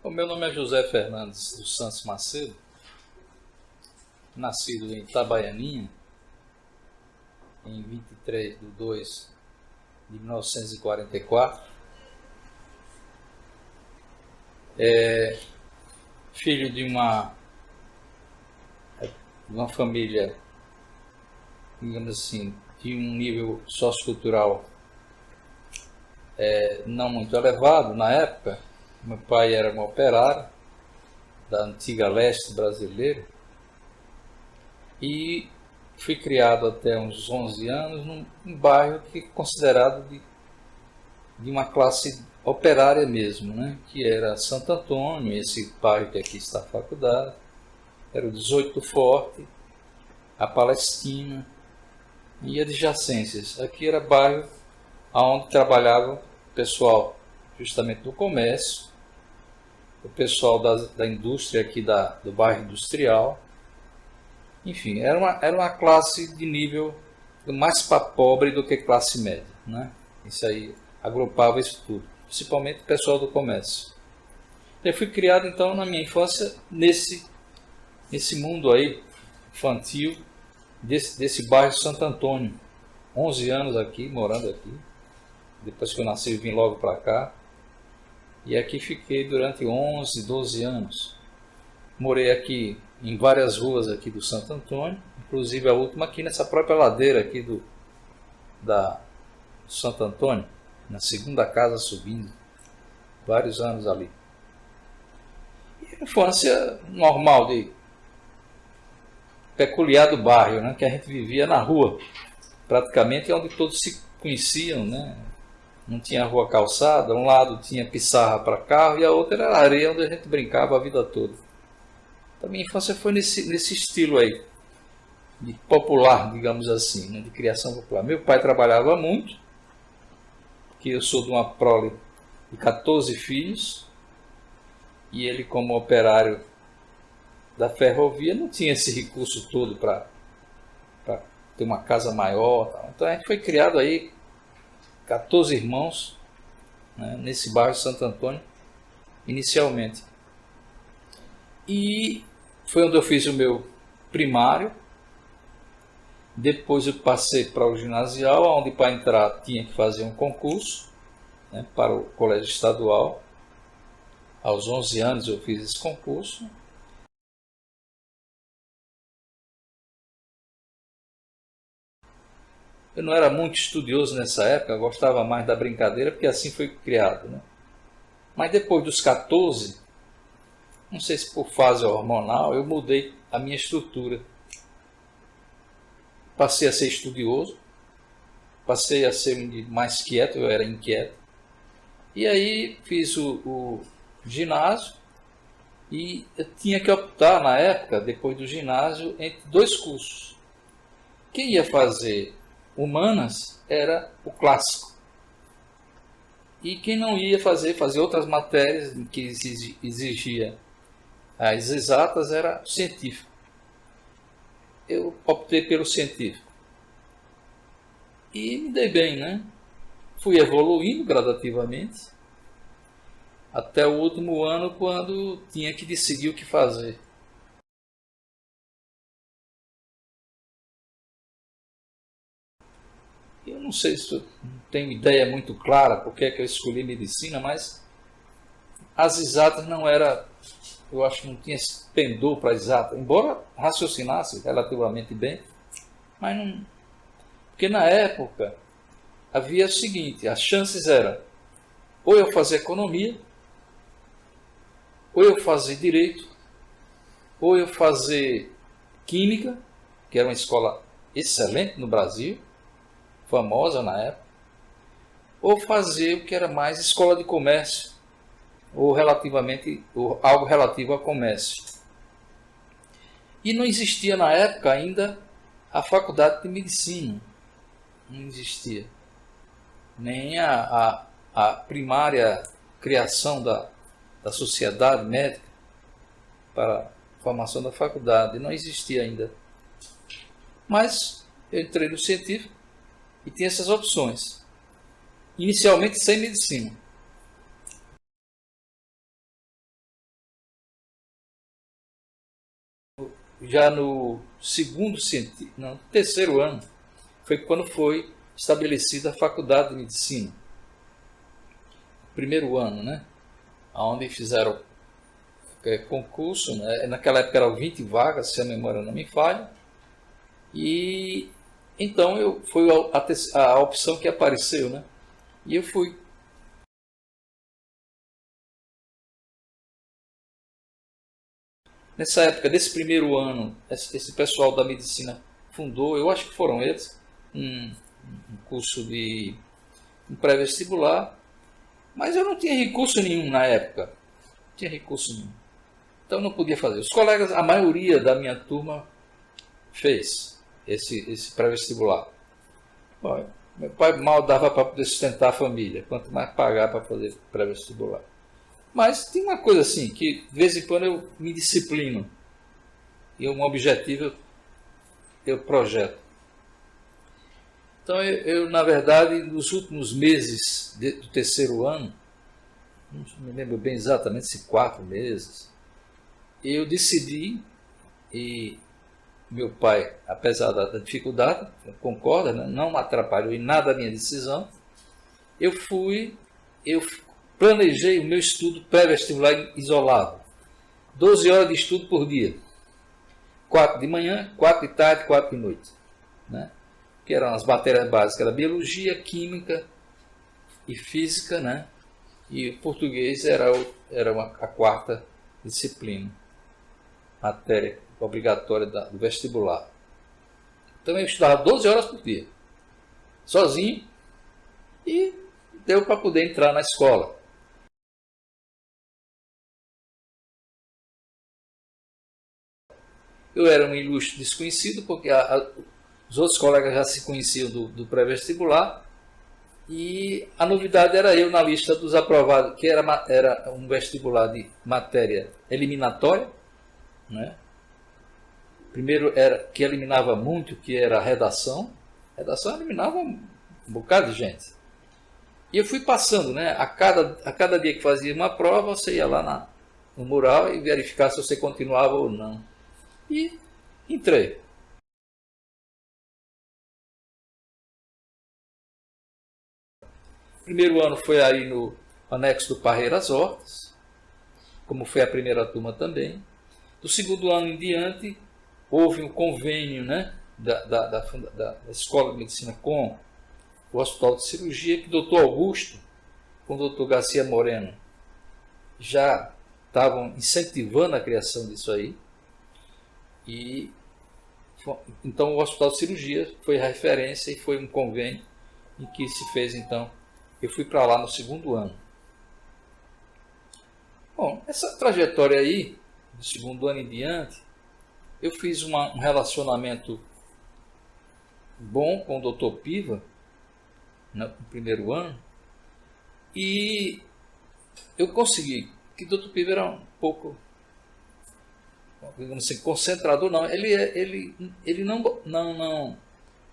O meu nome é José Fernandes dos Santos Macedo, nascido em Itabaianinha, em 23/2/1944. Filho de uma família, digamos assim, de um nível sociocultural não muito elevado na época. Meu pai era um operário da antiga leste brasileira e fui criado até uns 11 anos num bairro que é considerado de uma classe operária mesmo, né? Que era Santo Antônio, esse bairro que aqui está a faculdade, era o 18 Forte, a Palestina e adjacências. Aqui era bairro onde trabalhava o pessoal justamente do comércio, o pessoal da indústria aqui do bairro industrial. Enfim, era uma classe de nível mais para pobre do que classe média, né? Isso aí agrupava isso tudo, principalmente o pessoal do comércio. Eu fui criado então na minha infância nesse mundo aí infantil desse bairro Santo Antônio. 11 anos aqui, morando aqui. Depois que eu nasci, eu vim logo para cá. E aqui fiquei durante 11, 12 anos. Morei aqui em várias ruas aqui do Santo Antônio, inclusive a última aqui nessa própria ladeira aqui do Santo Antônio, na segunda casa subindo, vários anos ali. E a infância normal, peculiar do bairro, né, que a gente vivia na rua, praticamente onde todos se conheciam, né? Não tinha rua calçada, um lado tinha pissarra para carro e a outra era a areia onde a gente brincava a vida toda. A minha infância foi nesse estilo aí, de popular, digamos assim, né, de criação popular. Meu pai trabalhava muito, que eu sou de uma prole de 14 filhos, e ele, como operário da ferrovia, não tinha esse recurso todo para ter uma casa maior. Tal. Então a gente foi criado aí, 14 irmãos, né, nesse bairro Santo Antônio, inicialmente. E foi onde eu fiz o meu primário. Depois eu passei para o ginasial, onde para entrar tinha que fazer um concurso, né, para o colégio estadual. Aos 11 anos eu fiz esse concurso. Eu não era muito estudioso nessa época, eu gostava mais da brincadeira, porque assim foi criado, né? Mas depois dos 14, não sei se por fase hormonal, eu mudei a minha estrutura. Passei a ser estudioso, passei a ser mais quieto, eu era inquieto. E aí fiz o ginásio e eu tinha que optar na época, depois do ginásio, entre dois cursos. Quem ia fazer humanas era o clássico. E quem não ia fazer outras matérias que exigia as exatas era o científico. Eu optei pelo científico. E me dei bem, né? Fui evoluindo gradativamente até o último ano, quando tinha que decidir o que fazer. Eu não sei se eu tenho ideia muito clara por que eu escolhi medicina, mas as exatas não era, eu acho que não tinha pendor para exata, embora raciocinasse relativamente bem, mas não, porque na época havia o seguinte, as chances eram ou eu fazer economia, ou eu fazer direito, ou eu fazer química, que era uma escola excelente no Brasil, famosa na época, ou fazer o que era mais escola de comércio, ou algo relativo a comércio. E não existia na época ainda a faculdade de medicina, não existia. Nem a primária criação da sociedade médica para a formação da faculdade, não existia ainda. Mas eu entrei no científico e tinha essas opções. Inicialmente sem medicina. já no segundo científico, não, terceiro ano, foi quando foi estabelecida a faculdade de medicina. Primeiro ano, né? Onde fizeram concurso, né? Naquela época eram 20 vagas, se a memória não me falha. E então foi a opção que apareceu, né? E eu fui. Nessa época, desse primeiro ano, esse pessoal da medicina fundou, eu acho que foram eles, um curso de um pré-vestibular, mas eu não tinha recurso nenhum na época. Não tinha recurso nenhum. Então não podia fazer. Os colegas, a maioria da minha turma fez esse pré-vestibular. Meu pai mal dava para poder sustentar a família, quanto mais pagar para fazer pré-vestibular. Mas tem uma coisa assim, que de vez em quando eu me disciplino. E um objetivo eu projeto. Então eu, na verdade, nos últimos meses do terceiro ano, não me lembro bem exatamente se 4 meses, eu decidi, e meu pai, apesar da dificuldade, concorda, né, não atrapalhou em nada a minha decisão, eu planejei o meu estudo pré-vestibular isolado. 12 horas de estudo por dia. 4 de manhã, 4 de tarde, 4 de noite. Né? Que eram as matérias básicas, era biologia, química e física, né? E o português era a quarta disciplina, matéria obrigatória do vestibular. Então eu estudava 12 horas por dia, sozinho, e deu para poder entrar na escola. Eu era um ilustre desconhecido, porque os outros colegas já se conheciam do pré-vestibular, e a novidade era eu na lista dos aprovados, que era um vestibular de matéria eliminatória, né? Primeiro era que eliminava muito, que era a redação. A redação eliminava um bocado de gente. E eu fui passando, né? A cada dia que fazia uma prova, você ia lá no mural e verificar se você continuava ou não. E entrei. O primeiro ano foi aí no anexo do Parreiras Hortas, como foi a primeira turma também. Do segundo ano em diante, houve um convênio, né, da Escola de Medicina com o Hospital de Cirurgia, que o doutor Augusto, com o doutor Garcia Moreno, já estavam incentivando a criação disso aí. E então o Hospital de Cirurgia foi a referência e foi um convênio em que se fez, então, eu fui para lá no segundo ano. Bom, essa trajetória aí, do segundo ano em diante, eu fiz um relacionamento bom com o Dr. Piva, no primeiro ano, e eu consegui, que o Dr. Piva era um pouco, digamos assim, concentrador, não, ele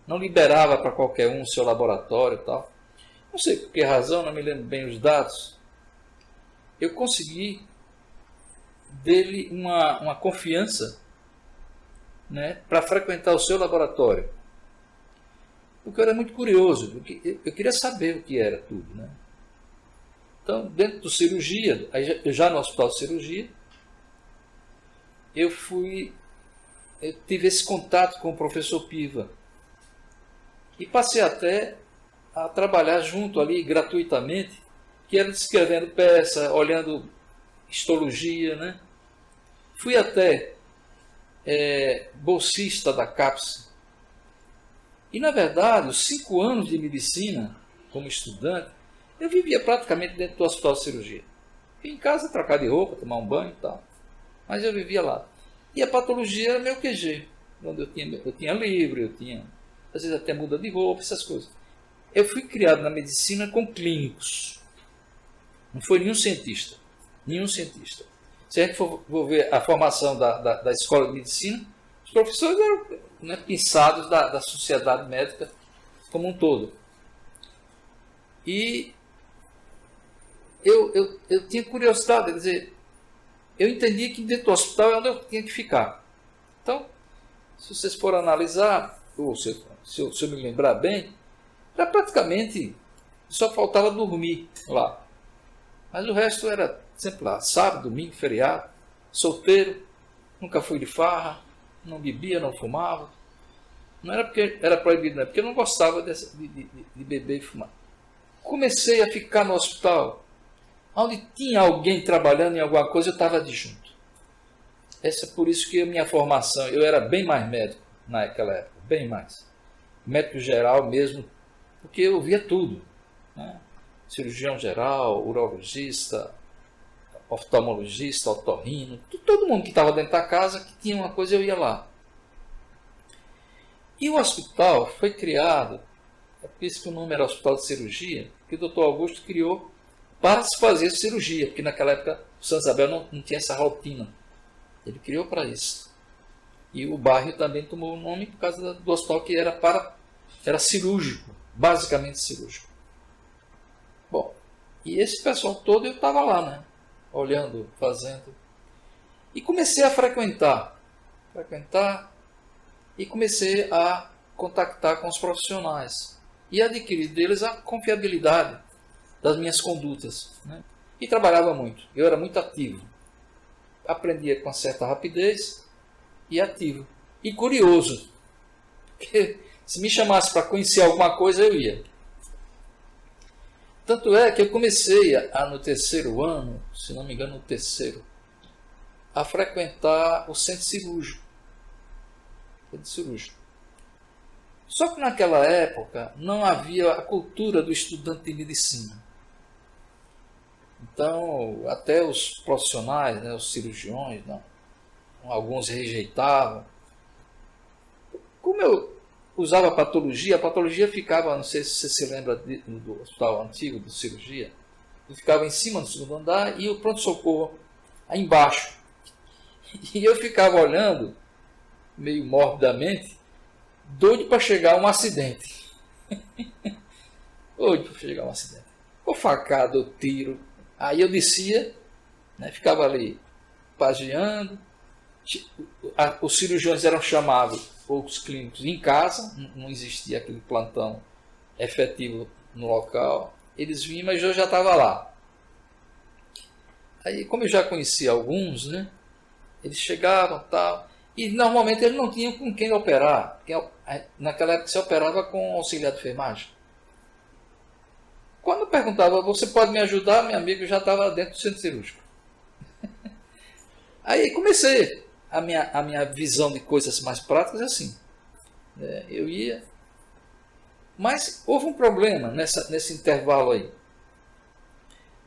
não liberava para qualquer um o seu laboratório e tal. Não sei por que razão, não me lembro bem os dados. Eu consegui dele uma confiança, né, para frequentar o seu laboratório. Porque eu era muito curioso, porque eu queria saber o que era tudo. Né? Então, dentro do cirurgia, eu já no hospital de cirurgia, eu tive esse contato com o professor Piva. E passei até a trabalhar junto ali, gratuitamente, que era escrevendo peça, olhando histologia, né? Fui até bolsista da CAPES. E, na verdade, os 5 anos de medicina, como estudante, eu vivia praticamente dentro do hospital de cirurgia. Ia em casa trocar de roupa, tomar um banho e tal. Mas eu vivia lá. E a patologia era meu QG, onde eu tinha livro, eu tinha, às vezes até muda de roupa, essas coisas. Eu fui criado na medicina com clínicos. Não foi nenhum cientista. Nenhum cientista. Se a gente for ver a formação da escola de medicina, os professores eram, né, pensados da sociedade médica como um todo. E eu tinha curiosidade, quer dizer, eu entendia que dentro do hospital é onde eu tinha que ficar. Então, se vocês forem analisar, ou se eu me lembrar bem, era praticamente, só faltava dormir lá. Mas o resto era sempre lá, sábado, domingo, feriado, solteiro, nunca fui de farra, não bebia, não fumava. Não era porque era proibido, não, é porque eu não gostava de beber e fumar. Comecei a ficar no hospital, onde tinha alguém trabalhando em alguma coisa, eu estava de junto. Essa é por isso que a minha formação, eu era bem mais médico naquela época, bem mais. Médico geral mesmo, porque eu via tudo, né? Cirurgião geral, urologista, oftalmologista, otorrino, todo mundo que estava dentro da casa, que tinha uma coisa, eu ia lá. E o hospital foi criado, é por isso que o nome era Hospital de Cirurgia, que o Dr. Augusto criou para se fazer cirurgia, porque naquela época o Santa Isabel não tinha essa rotina. Ele criou para isso. E o bairro também tomou o nome por causa do hospital que era cirúrgico, basicamente cirúrgico. Bom, e esse pessoal todo eu estava lá, né? Olhando, fazendo. E comecei a frequentar e comecei a contactar com os profissionais e adquirir deles a confiabilidade das minhas condutas, né? E trabalhava muito, eu era muito ativo, aprendia com certa rapidez e ativo e curioso, porque se me chamasse para conhecer alguma coisa eu ia. Tanto é que eu comecei no terceiro ano, se não me engano no terceiro, a frequentar o centro cirúrgico. Só que naquela época não havia a cultura do estudante de medicina. Então, até os profissionais, né, os cirurgiões, não, alguns rejeitavam. Como eu usava a patologia ficava, não sei se você se lembra do hospital antigo de cirurgia, ficava em cima do segundo andar e o pronto-socorro aí embaixo. E eu ficava olhando, meio morbidamente, doido para chegar um acidente. Doido para chegar um acidente. Ou facada, ou tiro. Aí eu descia, né, ficava ali pageando. Os cirurgiões eram chamados, poucos clínicos, em casa, não existia aquele plantão efetivo no local. Eles vinham, mas eu já estava lá. Aí, como eu já conhecia alguns, né, eles chegavam tal, e normalmente eles não tinham com quem operar. Naquela época se operava com auxiliar de enfermagem. Quando eu perguntava, você pode me ajudar? Meu amigo já estava dentro do centro cirúrgico. Aí comecei a minha visão de coisas mais práticas assim. Eu ia. Mas houve um problema nesse intervalo aí.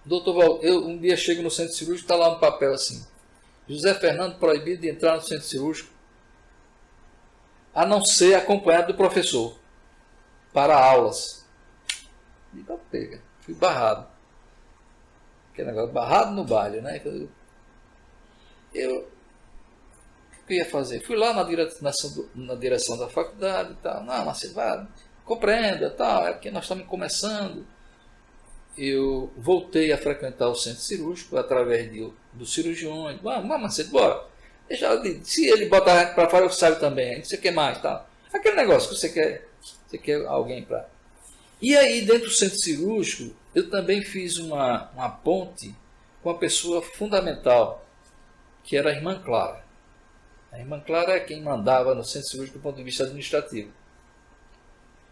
Doutor Val, eu um dia chego no centro cirúrgico, está lá um papel assim. José Fernando proibido de entrar no centro cirúrgico, a não ser acompanhado do professor, para aulas. Digo, pega, fui barrado. Aquele negócio, barrado no baile, né? O que eu ia fazer? Fui lá na direção da faculdade e tal. Não, mas você vai, compreenda, tal, é porque nós estamos começando. Eu voltei a frequentar o centro cirúrgico através dos cirurgiões. Vamos, Macedo, bora. Se ele botar a gente para fora, eu saio também. Você quer mais, tal. Aquele negócio que você quer alguém para... E aí, dentro do centro cirúrgico, eu também fiz uma ponte com uma pessoa fundamental, que era a irmã Clara. A irmã Clara é quem mandava no centro cirúrgico do ponto de vista administrativo.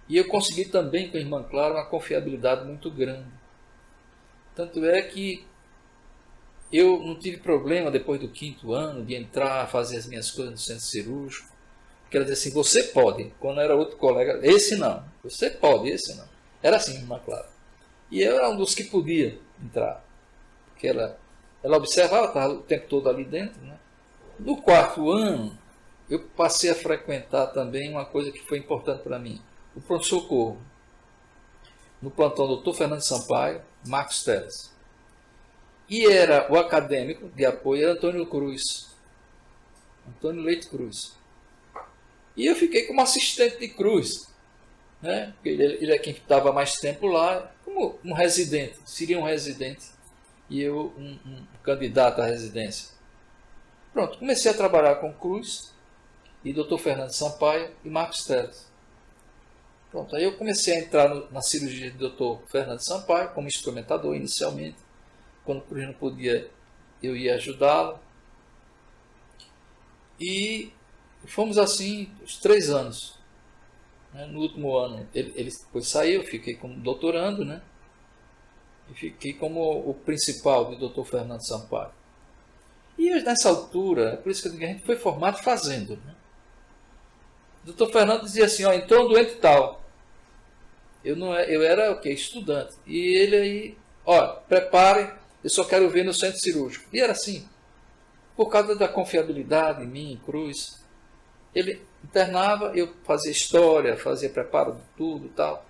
E eu consegui também com a irmã Clara uma confiabilidade muito grande. Tanto é que eu não tive problema depois do 5º ano de entrar, fazer as minhas coisas no centro cirúrgico. Porque ela dizia assim, você pode. Quando era outro colega, esse não. Você pode, esse não. Era assim, irmã Clara. E eu era um dos que podia entrar. Porque ela observava, estava o tempo todo ali dentro, né? No 4º ano, eu passei a frequentar também uma coisa que foi importante para mim. O pronto-socorro. No plantão do Dr. Fernando Sampaio, Marcos Teles. E era o acadêmico de apoio, era Antônio Cruz. Antônio Leite Cruz. E eu fiquei como assistente de Cruz. Né? Ele é quem estava mais tempo lá, como um residente. Seria um residente. E eu um candidato à residência. Pronto, comecei a trabalhar com Cruz. e Dr. Fernando Sampaio e Marcos Teles. Pronto, aí eu comecei a entrar na cirurgia de Dr. Fernando Sampaio como instrumentador inicialmente. Quando o Cruz não podia, eu ia ajudá-lo. E fomos assim os 3 anos. Né? No último ano ele depois saiu, eu fiquei como doutorando, né? E fiquei como o principal do Dr. Fernando Sampaio. E nessa altura, é por isso que eu digo, a gente foi formado fazendo. Né? O Dr. Fernando dizia assim, ó, entrou um doente tal. Eu era o quê? Estudante. E ele aí, ó, prepare, eu só quero ver no centro cirúrgico. E era assim, por causa da confiabilidade em mim, em Cruz. Ele internava, eu fazia história, fazia preparo de tudo e tal.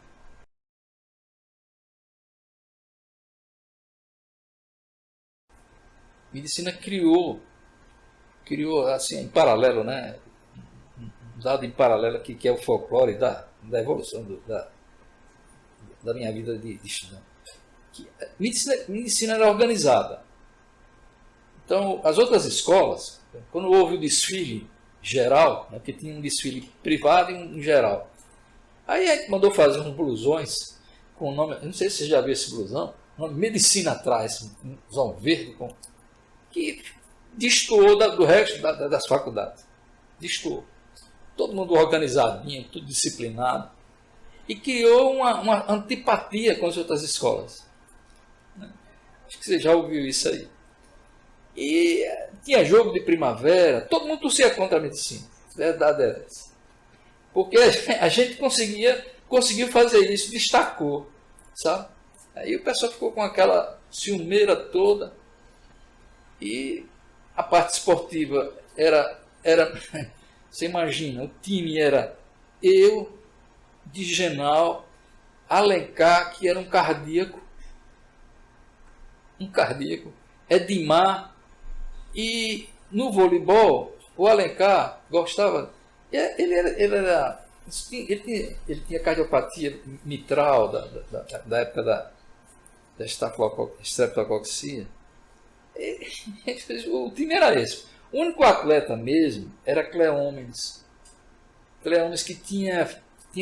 Medicina criou assim, em paralelo, né? Um dado em paralelo aqui, que é o folclore da evolução da minha vida de estudante. Medicina era organizada. Então, as outras escolas, quando houve o desfile geral, né, que tinha um desfile privado e um geral, aí a gente mandou fazer uns blusões com o nome, eu não sei se você já viu esse blusão, nome Medicina atrás, um blusão verde, que destoou do resto das faculdades. Destoou. Todo mundo organizadinho, tudo disciplinado. E criou uma antipatia com as outras escolas. Acho que você já ouviu isso aí. E tinha jogo de primavera, todo mundo torcia contra a medicina. Verdade é essa. Porque a gente conseguiu fazer isso, destacou, sabe? Aí o pessoal ficou com aquela ciumeira toda. E a parte esportiva era você imagina, o time era eu, Digenal, Alencar, que era um cardíaco, Edmar, e no voleibol, o Alencar gostava, ele tinha cardiopatia mitral da época da estreptococcia. O time era esse. O único atleta mesmo era Cleómenes. Cleómenes que tinha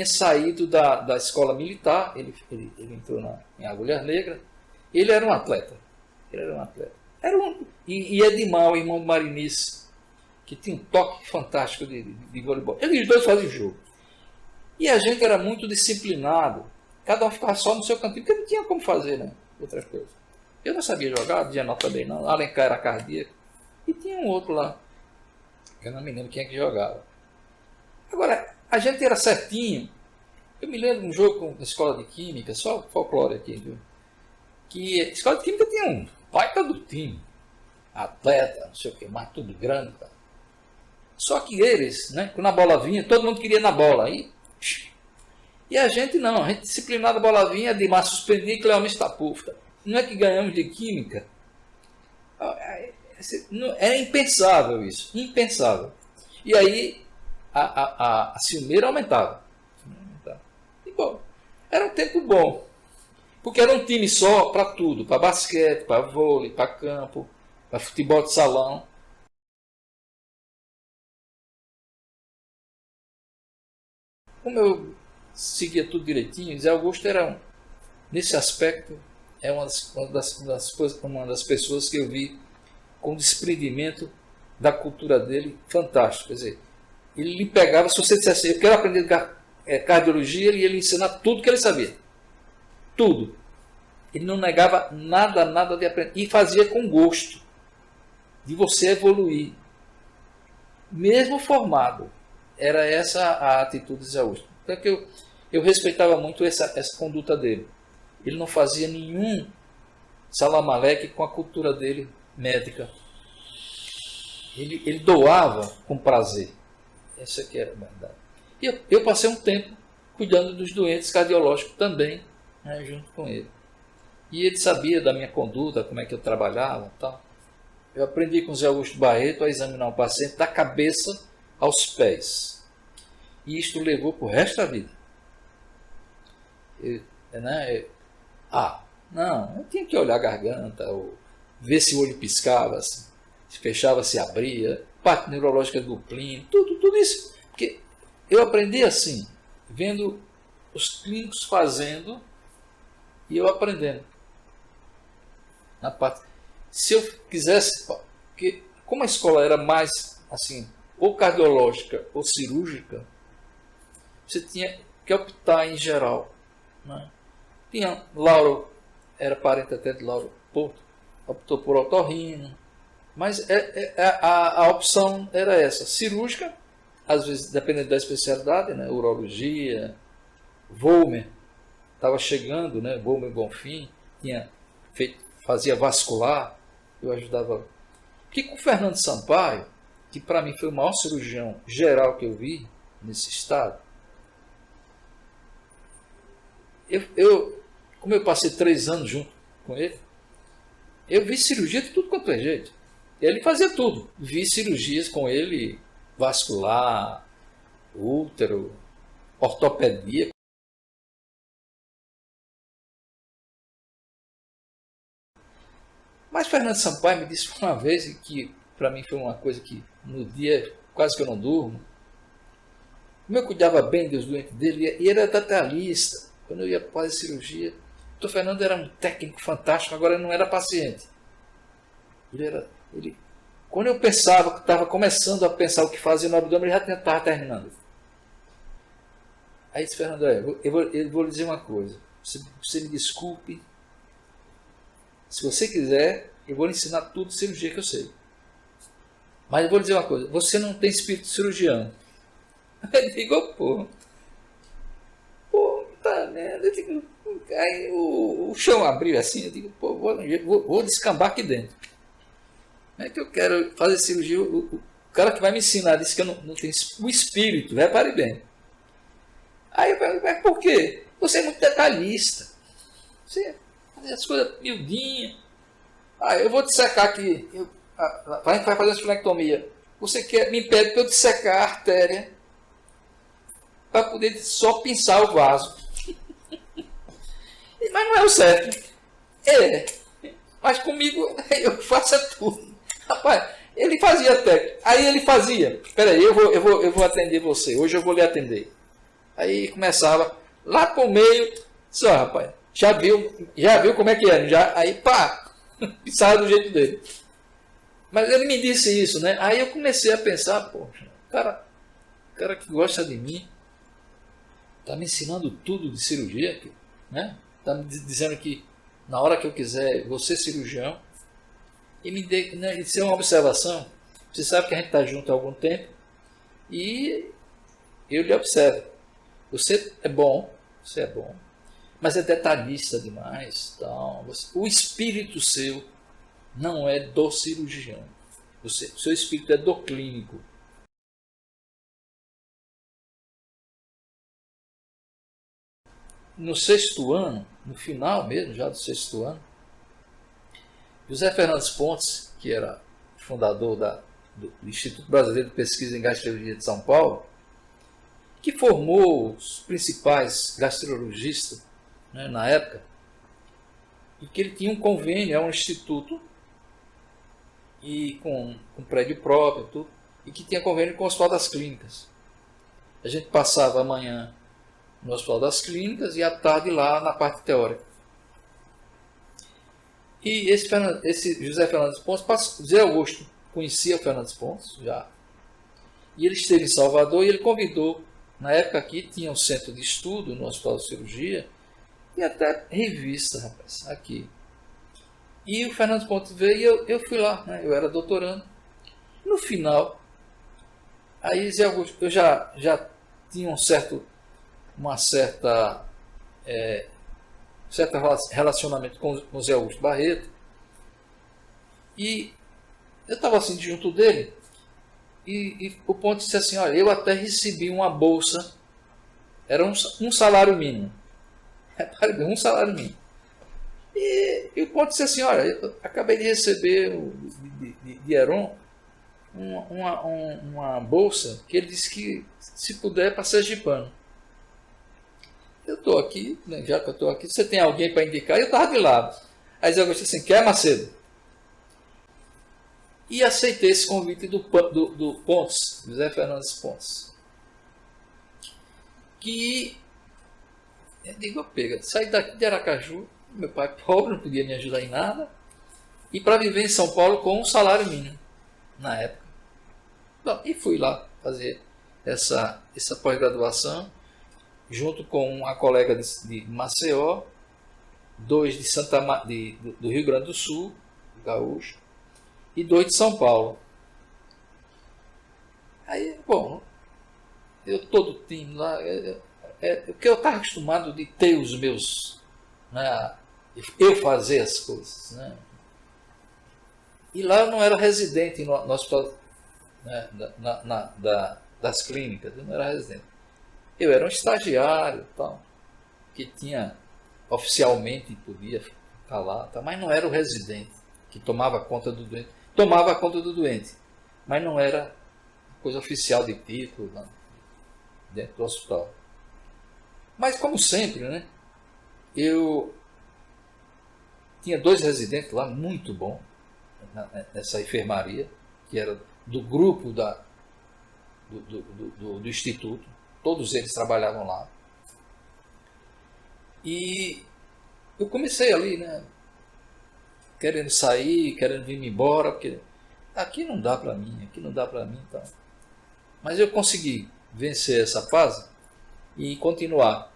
saído da escola militar, ele entrou em Agulhas Negras. Ele era um atleta. Era o único. E Edmar, o irmão do Marinice, que tinha um toque fantástico de voleibol. Eles dois faziam jogo. E a gente era muito disciplinado. Cada um ficava só no seu cantinho, porque não tinha como fazer, né? Outra coisa. Eu não sabia jogar, Dianal também não. Alencar era cardíaco. E tinha um outro lá. Eu não me lembro quem é que jogava. Agora, a gente era certinho. Eu me lembro de um jogo com a escola de química, só folclore aqui, viu? Que a escola de química tinha um baita do time. Atleta, não sei o que, mas tudo grande. Cara. Só que eles, né, quando a bola vinha, todo mundo queria na bola. E a gente não, a gente disciplinado a bola vinha, Edmar suspendia e Cleómenes tapufta. Não é que ganhamos de química. É impensável isso. Impensável. E aí a ciumeira aumentava. E bom, era um tempo bom. Porque era um time só para tudo. Para basquete, para vôlei, para campo, para futebol de salão. Como eu seguia tudo direitinho, Zé Augusto era, nesse aspecto, é uma das pessoas que eu vi com desprendimento da cultura dele fantástico. Quer dizer, ele lhe pegava, se você dissesse, eu quero aprender cardiologia, ele ia lhe ensinar tudo que ele sabia. Tudo. Ele não negava nada de aprender. E fazia com gosto de você evoluir. Mesmo formado. Era essa a atitude de Zé Augusto. Então é que eu respeitava muito essa conduta dele. Ele não fazia nenhum salamaleque com a cultura dele médica. Ele doava com prazer. Essa aqui era a verdade. E eu passei um tempo cuidando dos doentes cardiológicos também, né, junto com ele. E ele sabia da minha conduta, como é que eu trabalhava e tal. Eu aprendi com o Zé Augusto Barreto a examinar um paciente da cabeça aos pés. E isto levou para o resto da vida. Eu tinha que olhar a garganta, ou ver se o olho piscava, se fechava, se abria, parte neurológica do plínio, tudo tudo isso. Porque eu aprendi assim, vendo os clínicos fazendo e eu aprendendo. Na parte. Se eu quisesse, porque como a escola era mais assim, ou cardiológica ou cirúrgica, você tinha que optar em geral. Né? Tinha Lauro, era parente até de Lauro Porto, optou por otorrino, mas a opção era essa, cirúrgica, às vezes dependendo da especialidade, né? Urologia, Volmer, estava chegando, né? Volmer Bonfim, fazia vascular, eu ajudava. Porque com o Fernando Sampaio, que para mim foi o maior cirurgião geral que eu vi nesse estado, como eu passei 3 anos junto com ele, eu vi cirurgia de tudo quanto é jeito. Ele fazia tudo. Vi cirurgias com ele, vascular, útero, ortopedia. Mas Fernando Sampaio me disse uma vez, que para mim foi uma coisa que no dia quase que eu não durmo, como eu cuidava bem dos doentes dele, e ele era detalhista. Quando eu ia fazer cirurgia, o doutor Fernando era um técnico fantástico, agora ele não era paciente. Quando eu pensava que estava começando a pensar o que fazia no abdômen, ele já estava terminando. Aí disse, Fernando, eu vou lhe dizer uma coisa. Você me desculpe. Se você quiser, eu vou lhe ensinar tudo de cirurgia que eu sei. Mas eu vou lhe dizer uma coisa. Você não tem espírito de cirurgião. Eu digo, pô, tá, né? Aí o chão abriu assim. Eu digo, pô, vou descambar aqui dentro. Não é que eu quero fazer cirurgia. O cara que vai me ensinar disse que eu não tenho o espírito. Repare bem. Aí eu pergunto, mas por quê? Você é muito detalhista. Você faz as coisas miudinhas. Eu vou dissecar aqui. A gente vai fazer uma esplenectomia. Você me pede para eu dissecar a artéria para poder só pinçar o vaso. Mas não é o certo. Mas comigo eu faço tudo. Rapaz, ele fazia até. Aí ele fazia. Espera aí, eu vou atender você. Hoje eu vou lhe atender. Aí começava lá por meio. Só, rapaz, já viu como é que é? Aí pá, pisava do jeito dele. Mas ele me disse isso, né? Aí eu comecei a pensar, poxa, o cara que gosta de mim, tá me ensinando tudo de cirurgia, né? Tá me dizendo que na hora que eu quiser, vou ser cirurgião. E me dê, né, isso é uma observação. Você sabe que a gente está junto há algum tempo e eu lhe observo. Você é bom, mas é detalhista demais. Então, o espírito seu não é do cirurgião. O seu espírito é do clínico. No 6º ano, no final mesmo, já do 6º ano, José Fernandes Pontes, que era fundador do Instituto Brasileiro de Pesquisa em Gastrologia de São Paulo, que formou os principais gastrologistas, né, na época, e que ele tinha um convênio, é um instituto, e com prédio próprio, tudo, e que tinha convênio com o Hospital das Clínicas. A gente passava a manhã no Hospital das Clínicas e à tarde lá na parte teórica. E esse José Fernandes Pontes, José Augusto conhecia o Fernandes Pontes já, e ele esteve em Salvador e ele convidou, na época aqui tinha um centro de estudo no Hospital de Cirurgia, e até revista, rapaz, aqui. E o Fernandes Pontes veio e eu fui lá, né? Eu era doutorando. No final, aí Zé Augusto, eu já tinha um certo relacionamento com o Zé Augusto Barreto, e eu estava assim junto dele, e o Pontes disse assim, olha, eu até recebi uma bolsa, era um salário mínimo, um salário mínimo, e o Pontes disse assim, olha, eu acabei de receber de Heron uma bolsa, que ele disse que se puder para Sergipano. Eu estou aqui, né, já que eu estou aqui, você tem alguém para indicar? Eu estava de lado. Aí Zé Augusto disse assim, quer, Macedo? E aceitei esse convite do Pontes, José Fernandes Pontes. Que, eu digo, pega, saí daqui de Aracaju, meu pai pobre, não podia me ajudar em nada, e para viver em São Paulo com um salário mínimo, na época. Bom, e fui lá fazer essa pós-graduação, junto com uma colega de Maceió, dois do Rio Grande do Sul, gaúcho, e dois de São Paulo. Aí, bom, eu todo time lá, porque eu estava acostumado de ter os meus, né, eu fazer as coisas, né? E lá eu não era residente no hospital, né, das clínicas, eu não era residente. Eu era um estagiário, tal, que tinha, oficialmente podia ficar lá, tal, mas não era o residente que tomava conta do doente. Tomava conta do doente, mas não era coisa oficial de título, não, dentro do hospital. Mas como sempre, né, eu tinha dois residentes lá, muito bom, nessa enfermaria, que era do grupo do Instituto, todos eles trabalhavam lá. E eu comecei ali, né, querendo sair, querendo vir embora, porque aqui não dá para mim, então. Mas eu consegui vencer essa fase e continuar.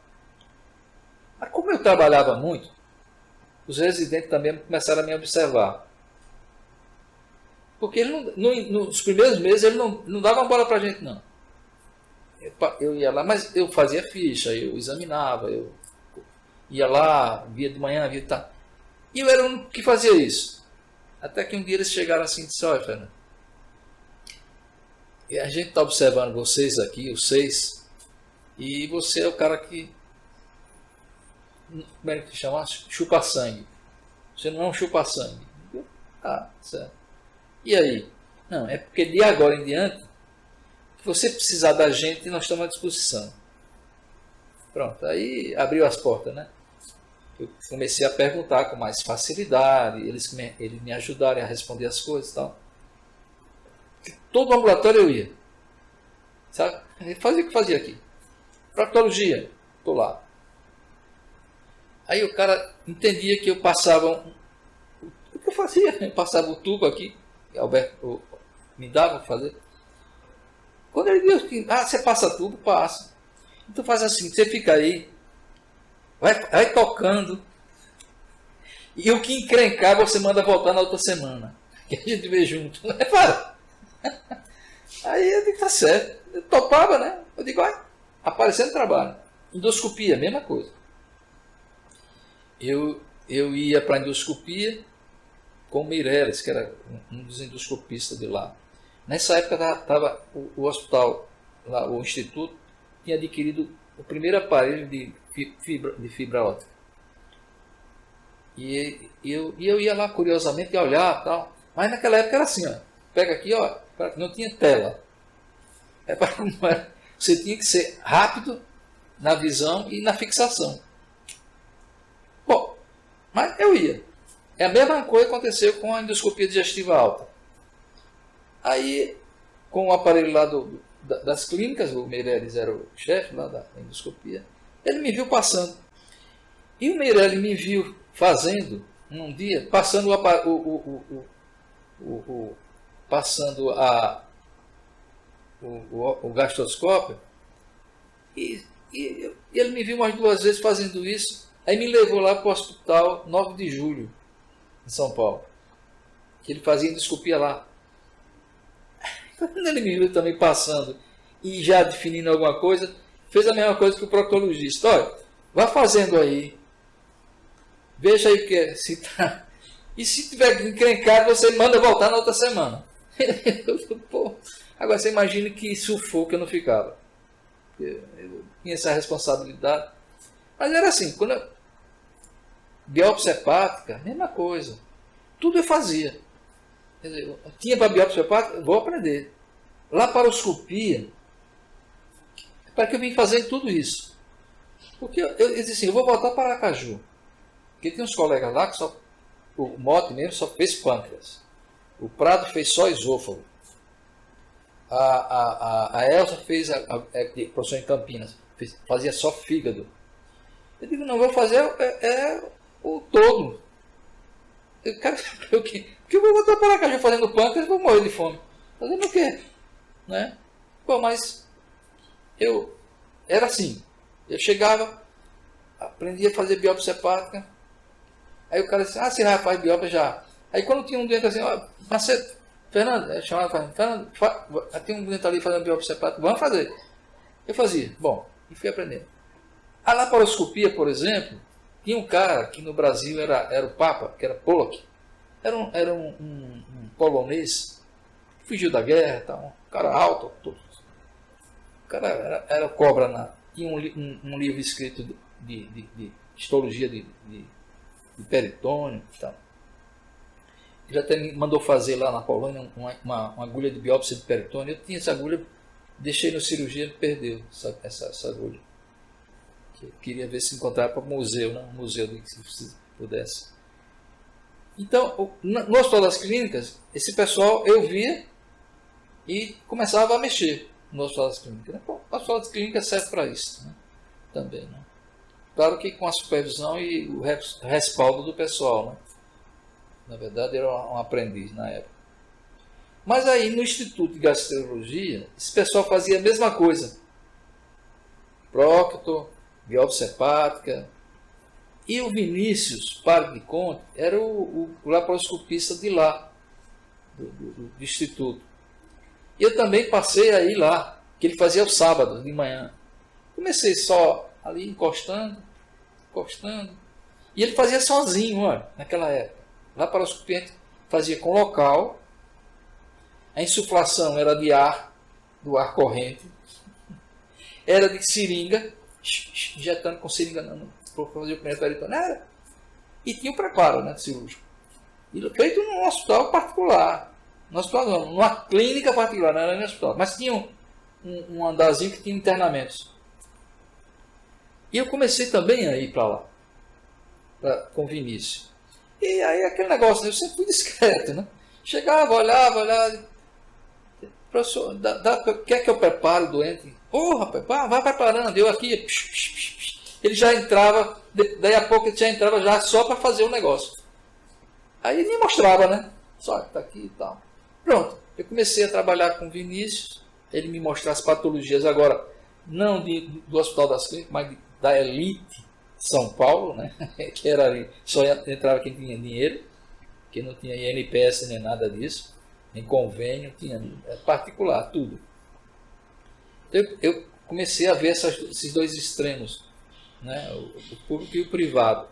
Mas como eu trabalhava muito, os residentes também começaram a me observar. Porque ele nos primeiros meses ele não dava bola para a gente, não. Eu ia lá, mas eu fazia ficha, eu examinava, eu ia lá, via de manhã, via de tarde. E eu era o único que fazia isso. Até que um dia eles chegaram assim e disseram: olha, Fernando, a gente está observando vocês aqui, os 6, e você é o cara que, como é que chama? Chupa-sangue. Você não é um chupa-sangue. Ah, certo. E aí? Não, é porque de agora em diante, se você precisar da gente, nós estamos à disposição. Pronto, aí abriu as portas, né? Eu comecei a perguntar com mais facilidade, eles me ajudaram a responder as coisas e tal. Todo ambulatório eu ia. Sabe? Fazia o que fazia aqui. Proctologia, estou lá. Aí o cara entendia que eu passava... O que eu fazia? Eu passava o tubo aqui, Alberto me dava para fazer. Quando ele viu que você passa tubo, passa. Então faz assim, você fica aí, vai tocando, e o que encrencar você manda voltar na outra semana, que a gente vê junto. Aí eu digo, tá certo. Eu topava, né? Eu digo, vai, aparecendo trabalho. Endoscopia, mesma coisa. Eu ia para a endoscopia com o Meireles, que era um dos endoscopistas de lá. Nessa época estava o hospital, lá, o Instituto, tinha adquirido o primeiro aparelho de fibra óptica. E eu ia lá curiosamente olhar e tal. Mas naquela época era assim, ó, pega aqui, ó, não tinha tela. Você tinha que ser rápido na visão e na fixação. Bom, mas eu ia. É a mesma coisa que aconteceu com a endoscopia digestiva alta. Aí, com o aparelho lá das clínicas, o Meireles era o chefe lá da endoscopia, ele me viu passando. E o Meireles me viu fazendo, num dia, passando o gastroscópio, e ele me viu umas 2 vezes fazendo isso. Aí me levou lá para o hospital 9 de julho, em São Paulo, que ele fazia endoscopia lá. Quando ele me viu também passando e já definindo alguma coisa, fez a mesma coisa que o proctologista. Olha, vá fazendo aí, veja aí o que é, se tá... E se tiver encrencado, você manda voltar na outra semana. Pô, agora você imagina que sufoco eu não ficava. Eu tinha essa responsabilidade. Mas era assim, quando biópsia hepática, mesma coisa. Tudo eu fazia. Quer dizer, eu tinha para biópsia hepática, vou aprender. Laparoscopia, para que eu vim fazendo tudo isso? Porque eu disse assim, eu vou voltar para Aracaju. Porque tem uns colegas lá que só, o Mote mesmo só fez pâncreas. O Prado fez só esôfago. A Elsa fez, professor em Campinas, fazia só fígado. Eu digo, não, vou fazer o todo. Eu quero saber o quê? Porque eu vou voltar para cá já fazendo pâncreas e vou morrer de fome. Fazendo o quê? Né? Bom, mas eu era assim. Eu chegava, aprendia a fazer biópsia hepática. Aí o cara disse, você já faz biópsia já. Aí quando tinha um doente assim, Macedo, Fernando, eu chamava Fernando, tem um doente ali fazendo biópsia hepática, vamos fazer. Eu fazia, bom, e fui aprendendo. A laparoscopia, por exemplo, tinha um cara que no Brasil era o Papa, que era Pollock. Era um polonês, fugiu da guerra, tal, um cara alto. Todo. O cara era cobra. Tinha um livro escrito de histologia de peritônio e tal. Ele até me mandou fazer lá na Polônia uma agulha de biópsia de peritônio. Eu tinha essa agulha, deixei no cirurgia, ele perdeu essa agulha. Eu queria ver se encontrava para o museu, né? Um museu, se pudesse. Então, no Hospital das Clínicas, esse pessoal eu via e começava a mexer no Hospital das Clínicas. Né? Bom, o Hospital das Clínicas serve para isso, né? Também. Né? Claro que com a supervisão e o respaldo do pessoal. Né? Na verdade, era um aprendiz na época. Mas aí, no Instituto de Gastroenterologia, esse pessoal fazia a mesma coisa. Prócto, biópsia hepática. E o Vinícius Padre de Conte era o laparoscopista de lá, do Instituto. E eu também passei aí lá, que ele fazia aos sábados de manhã. Comecei só ali encostando. E ele fazia sozinho, olha, naquela época. Laparoscopia a gente fazia com local. A insuflação era de ar, do ar corrente. Era de seringa, injetando com seringa para fazer o primeiro peritônio. E tinha o preparo, né, cirúrgico. E feito num hospital particular. No hospital não, numa clínica particular, não era no hospital. Mas tinha um andarzinho que tinha internamentos. E eu comecei também a ir para lá, com o Vinícius. E aí aquele negócio, né, eu sempre fui discreto, né? Chegava, olhava. Professor, quer que eu prepare o doente? Rapaz, vai preparando. Eu aqui, ele já entrava, daí a pouco ele já entrava já só para fazer o negócio. Aí ele me mostrava, né? Só, tá aqui e tal. Pronto, eu comecei a trabalhar com o Vinícius, ele me mostrava as patologias agora, não do Hospital das Clínicas, mas da elite de São Paulo, né? Que era ali, só entrava quem tinha dinheiro, que não tinha INPS nem nada disso. Em convênio, tinha particular, tudo. Eu comecei a ver esses dois extremos, né? O público e o privado.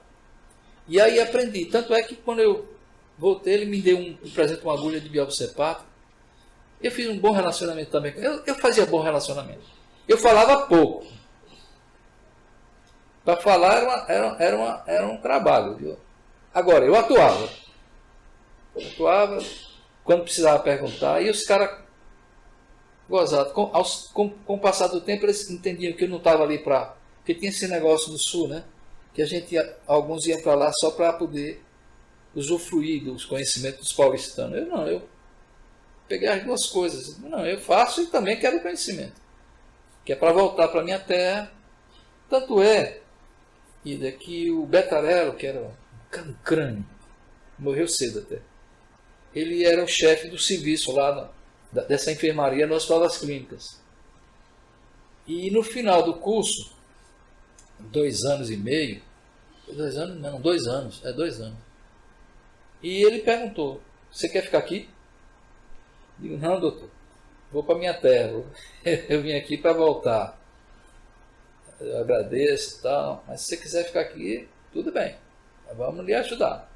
E aí aprendi. Tanto é que quando eu voltei, ele me deu um presente, uma agulha de biópsia hepática. Eu fiz um bom relacionamento também. Eu fazia bom relacionamento. Eu falava pouco. Para falar era um trabalho. Viu? Agora, eu atuava. Quando precisava perguntar, e os caras gozados. Com o passar do tempo, eles entendiam que eu não estava ali para... Porque tinha esse negócio no Sul, né? Que alguns iam para lá só para poder usufruir dos conhecimentos dos paulistanos. Eu peguei as duas coisas. Não, eu faço e também quero conhecimento. Que é para voltar para a minha terra. Tanto é, Ida, que o Betarello, que era um crânio, morreu cedo até. Ele era o chefe do serviço lá dessa enfermaria no Hospital das Clínicas. E no final do curso, 2 anos e meio, 2 anos? Não, 2 anos, 2 anos. E ele perguntou, você quer ficar aqui? Eu digo, não, doutor, vou para minha terra, eu vim aqui para voltar. Eu agradeço e tal, mas se você quiser ficar aqui, tudo bem, vamos lhe ajudar.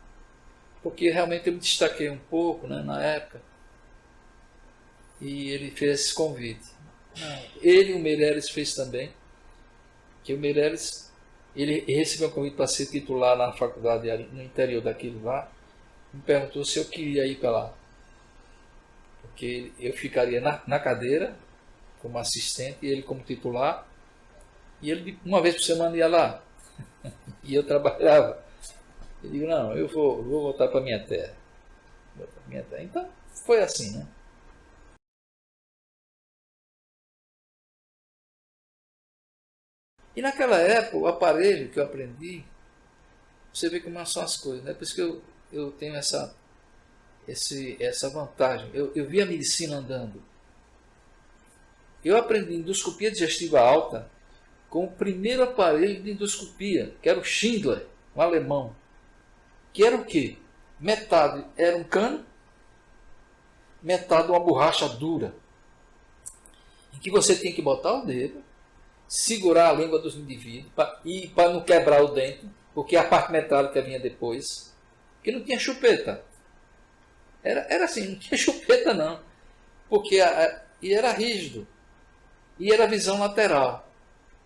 Porque realmente eu me destaquei um pouco, né, na época. E ele fez esse convite. Ele e o Meirelles fez também. Que o Meirelles, ele recebeu um convite para ser titular na faculdade no interior daquilo lá. Me perguntou se eu queria ir para lá. Porque eu ficaria na cadeira, como assistente, e ele como titular. E ele, uma vez por semana, ia lá. E eu trabalhava. Eu digo, não, eu vou voltar para a minha terra. minha terra. Então, foi assim, né? E naquela época, o aparelho que eu aprendi, você vê como são as coisas, né? Por isso que eu tenho essa vantagem. Eu vi a medicina andando. Eu aprendi endoscopia digestiva alta com o primeiro aparelho de endoscopia, que era o Schindler, um alemão. Que era o quê? Metade era um cano, metade uma borracha dura, em que você tinha que botar o dedo, segurar a língua dos indivíduos e para não quebrar o dente, porque a parte metálica vinha depois, porque não tinha chupeta. Era assim, não tinha chupeta não, porque e era rígido, e era visão lateral.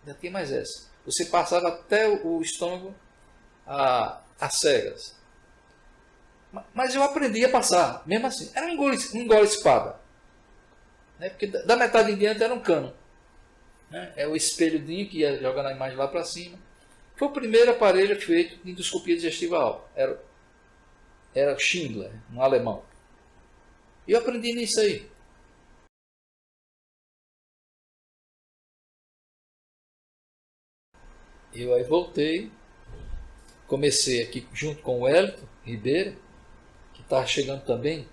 Ainda tinha mais essa. Você passava até o estômago a cegas. Mas eu aprendi a passar, mesmo assim. Era um engole espada. Né? Porque da metade em diante era um cano. Né? É o espelhodinho que ia jogando a imagem lá para cima. Foi o primeiro aparelho feito de endoscopia digestiva alta. Era Schindler, um alemão. E eu aprendi nisso aí. Eu aí voltei, comecei aqui junto com o Wellington Ribeiro, que estava chegando também,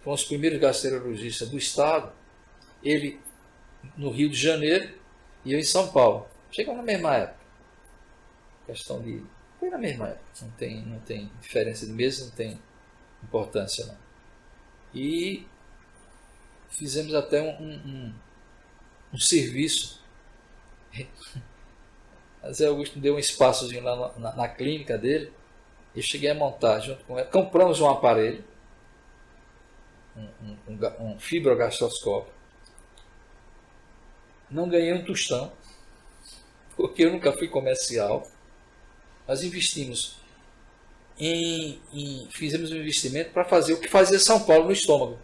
foram os primeiros gastroenterologistas do estado, ele no Rio de Janeiro e eu em São Paulo. Chegamos na mesma época. Questão de... Foi na mesma época, não tem diferença de mês, não tem importância não. E fizemos até um serviço. A Zé Augusto deu um espaçozinho lá na clínica dele. Eu cheguei a montar junto com ele. Compramos um aparelho, um fibrogastroscópio. Não ganhei um tostão, porque eu nunca fui comercial. Nós investimos fizemos um investimento para fazer o que fazia São Paulo no estômago.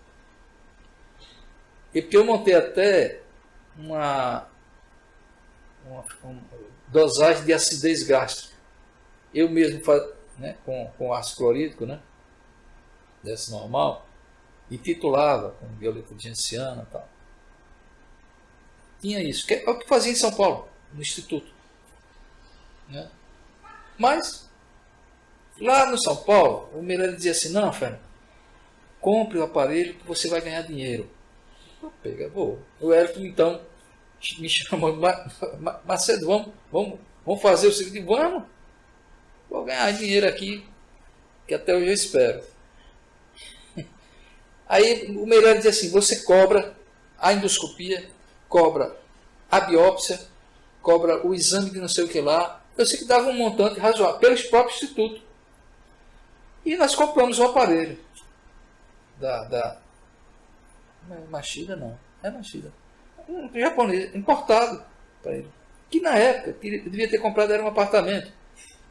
E porque eu montei até uma dosagem de acidez gástrica. Eu mesmo né, com ácido clorídrico, né, desse normal, e titulava com violeta genciana e tal. Tinha isso, que é o que fazia em São Paulo, no Instituto. Né? Mas, lá no São Paulo, o Meirelles dizia assim, não, Fernando, compre o aparelho que você vai ganhar dinheiro. Eu vou. O Elton, então, me chamou, Macedo, vamos fazer o seguinte, vamos. Vou ganhar dinheiro aqui, que até hoje eu espero. Aí o Meirelles dizia assim, você cobra a endoscopia, cobra a biópsia, cobra o exame de não sei o que lá. Eu sei que dava um montante razoável, pelo próprio instituto. E nós compramos o aparelho não é Machida, não. É Machida. Um japonês, importado para ele. Que na época, devia ter comprado era um apartamento.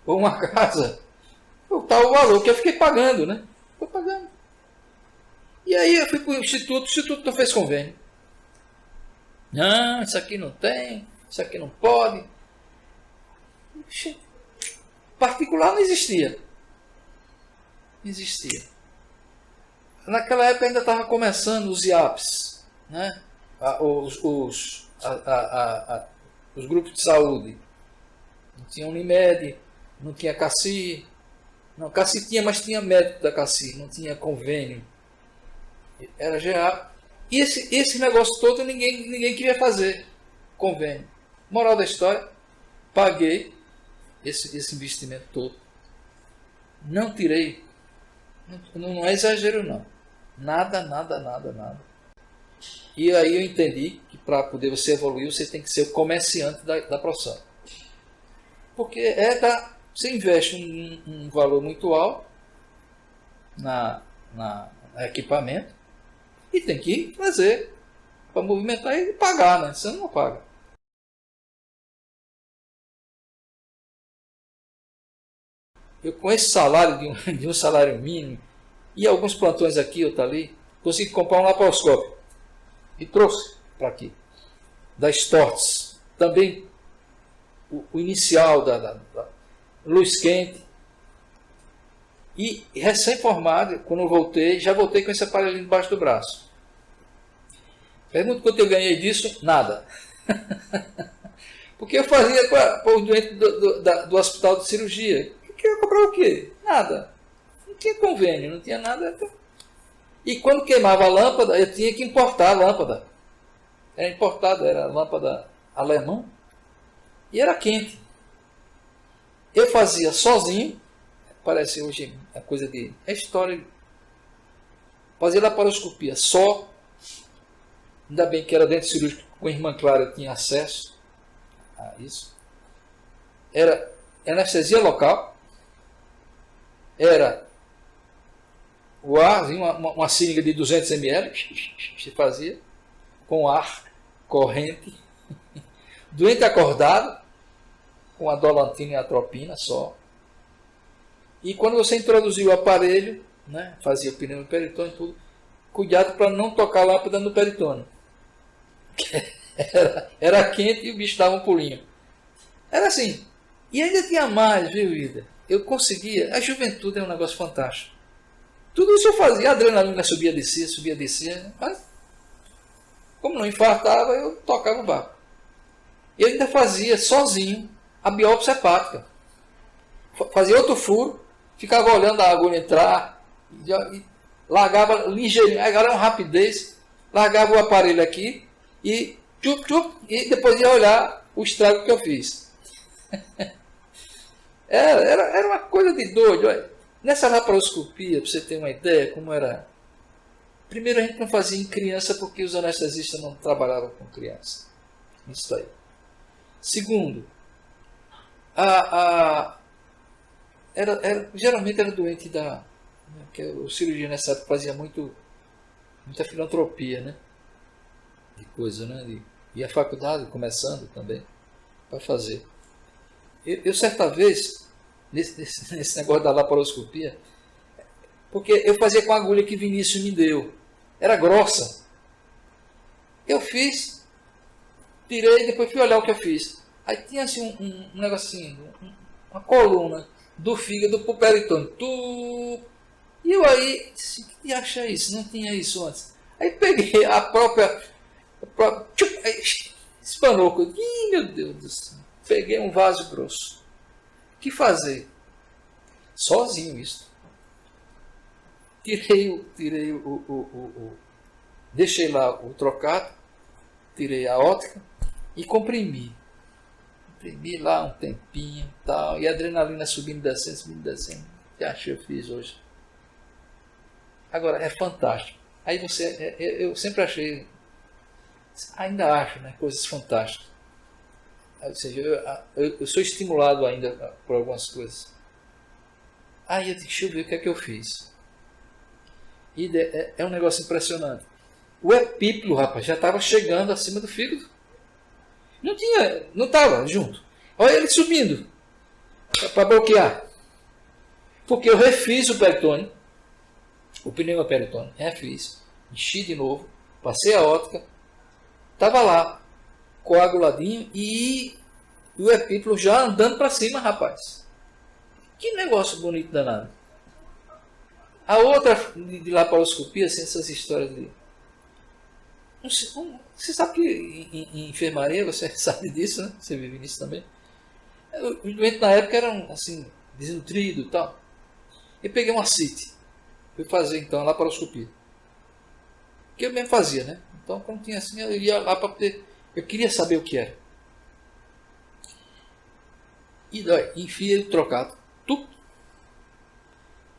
Ou uma casa. O tal valor que eu fiquei pagando, né? Fui pagando. E aí eu fui para o instituto não fez convênio. Não, isso aqui não tem, isso aqui não pode. Particular não existia. Não existia. Naquela época ainda estava começando os IAPs, né? Os grupos de saúde. Não tinha Unimed, não tinha CACI. Não, CACI tinha, mas tinha médico da CACI, não tinha convênio. Era GA. E esse negócio todo ninguém queria fazer convênio. Moral da história, paguei esse investimento todo. Não tirei. Não é exagero não. Nada. E aí eu entendi que para poder você evoluir, você tem que ser o comerciante da profissão. Porque você investe um valor muito alto na equipamento e tem que fazer para movimentar e pagar, né? Você não paga. Eu com esse salário de um salário mínimo e alguns plantões aqui, outro ali, consegui comprar um laparoscópio e trouxe para aqui, da Storz, também o inicial da luz quente, E recém-formado, quando eu voltei, já voltei com esse aparelhinho debaixo do braço. Pergunta quanto eu ganhei disso? Nada. Porque eu fazia para os doentes do hospital de cirurgia. Eu ia comprar o quê? Nada. Não tinha convênio, não tinha nada. E quando queimava a lâmpada, eu tinha que importar a lâmpada. Era importada, era lâmpada alemã. E era quente. Eu fazia sozinho. Parece hoje a coisa de... É história. Fazia laparoscopia só. Ainda bem que era dentro cirúrgico. Com a irmã Clara eu tinha acesso a isso. Era anestesia local. Era o ar, uma seringa de 200 ml. Se fazia. Com ar corrente. Doente acordado. Com a dolantina e a atropina só. E quando você introduzia o aparelho, né, fazia o pneu no peritônio e tudo, cuidado para não tocar a lâmpada no peritônio. Era quente e o bicho dava um pulinho. Era assim. E ainda tinha mais, viu, vida? Eu conseguia. A juventude é um negócio fantástico. Tudo isso eu fazia. A adrenalina subia e descia. Mas, como não infartava, eu tocava o barco. Eu ainda fazia sozinho a biópsia hepática. Fazia outro furo. Ficava olhando a agulha entrar, e largava ligeirinho, agora é uma rapidez, largava o aparelho aqui e e depois ia olhar o estrago que eu fiz. Era uma coisa de doido. Olha. Nessa laparoscopia, para você ter uma ideia como era. Primeiro, a gente não fazia em criança porque os anestesistas não trabalhavam com criança. Isso aí. Segundo, geralmente era doente da... Porque o cirurgião nessa época fazia muita filantropia, né? De coisa, né? E a faculdade começando também para fazer. Eu certa vez, nesse negócio da laparoscopia, porque eu fazia com a agulha que Vinícius me deu. Era grossa. Eu fiz, tirei e depois fui olhar o que eu fiz. Aí tinha assim um negocinho, uma coluna do fígado para o peritônio. E eu aí, que acha isso? Não tinha isso antes. Aí peguei a própria espanou. Ih, meu Deus do céu. Peguei um vaso grosso. O que fazer? Sozinho isso. Deixei lá o trocado, tirei a ótica e comprimi. Comprimi lá um tempinho e tal. E a adrenalina subindo e descendo. Que acho que eu fiz hoje. Agora, é fantástico. Aí eu sempre achei, ainda acho, né, coisas fantásticas. Ou seja, eu sou estimulado ainda por algumas coisas. Aí eu disse, deixa eu ver o que é que eu fiz. E é um negócio impressionante. O epíplo, rapaz, já estava chegando acima do fígado. Não estava junto. Olha ele subindo para bloquear. Porque eu refiz o peritônio, o pneu peritônio, refiz, enchi de novo, passei a ótica, estava lá, coaguladinho e o epíplo já andando para cima, rapaz. Que negócio bonito danado. A outra de laparoscopia, assim, essas histórias de... Você sabe que em enfermaria, você sabe disso, né? Você vive nisso também. Os doentes na época eram assim, desnutridos e tal. Eu peguei uma CIT. Fui fazer então a laparoscopia. Que eu mesmo fazia, né? Então quando tinha assim, eu ia lá para ter. Eu queria saber o que era. E enfiei o trocado. Tudo.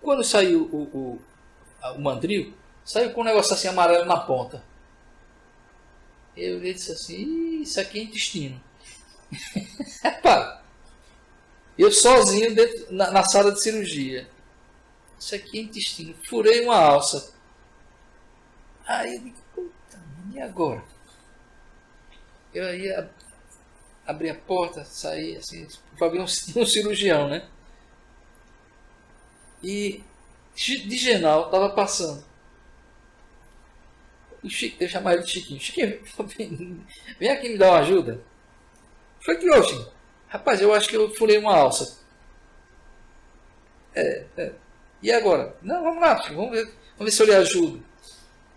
Quando saiu o mandril, saiu com um negócio assim amarelo na ponta. Eu disse assim, isso aqui é intestino. Pá, eu sozinho dentro, na sala de cirurgia. Isso aqui é intestino. Furei uma alça. Aí eu digo, puta, e agora? Eu aí abri a porta, saí assim, para ver um cirurgião, né? E de Genal estava passando. Eu chamava ele de Chiquinho. Chiquinho, vem aqui me dar uma ajuda. Foi que hoje, rapaz, eu acho que eu furei uma alça. E agora? Não, vamos lá, filho, vamos ver se eu lhe ajudo.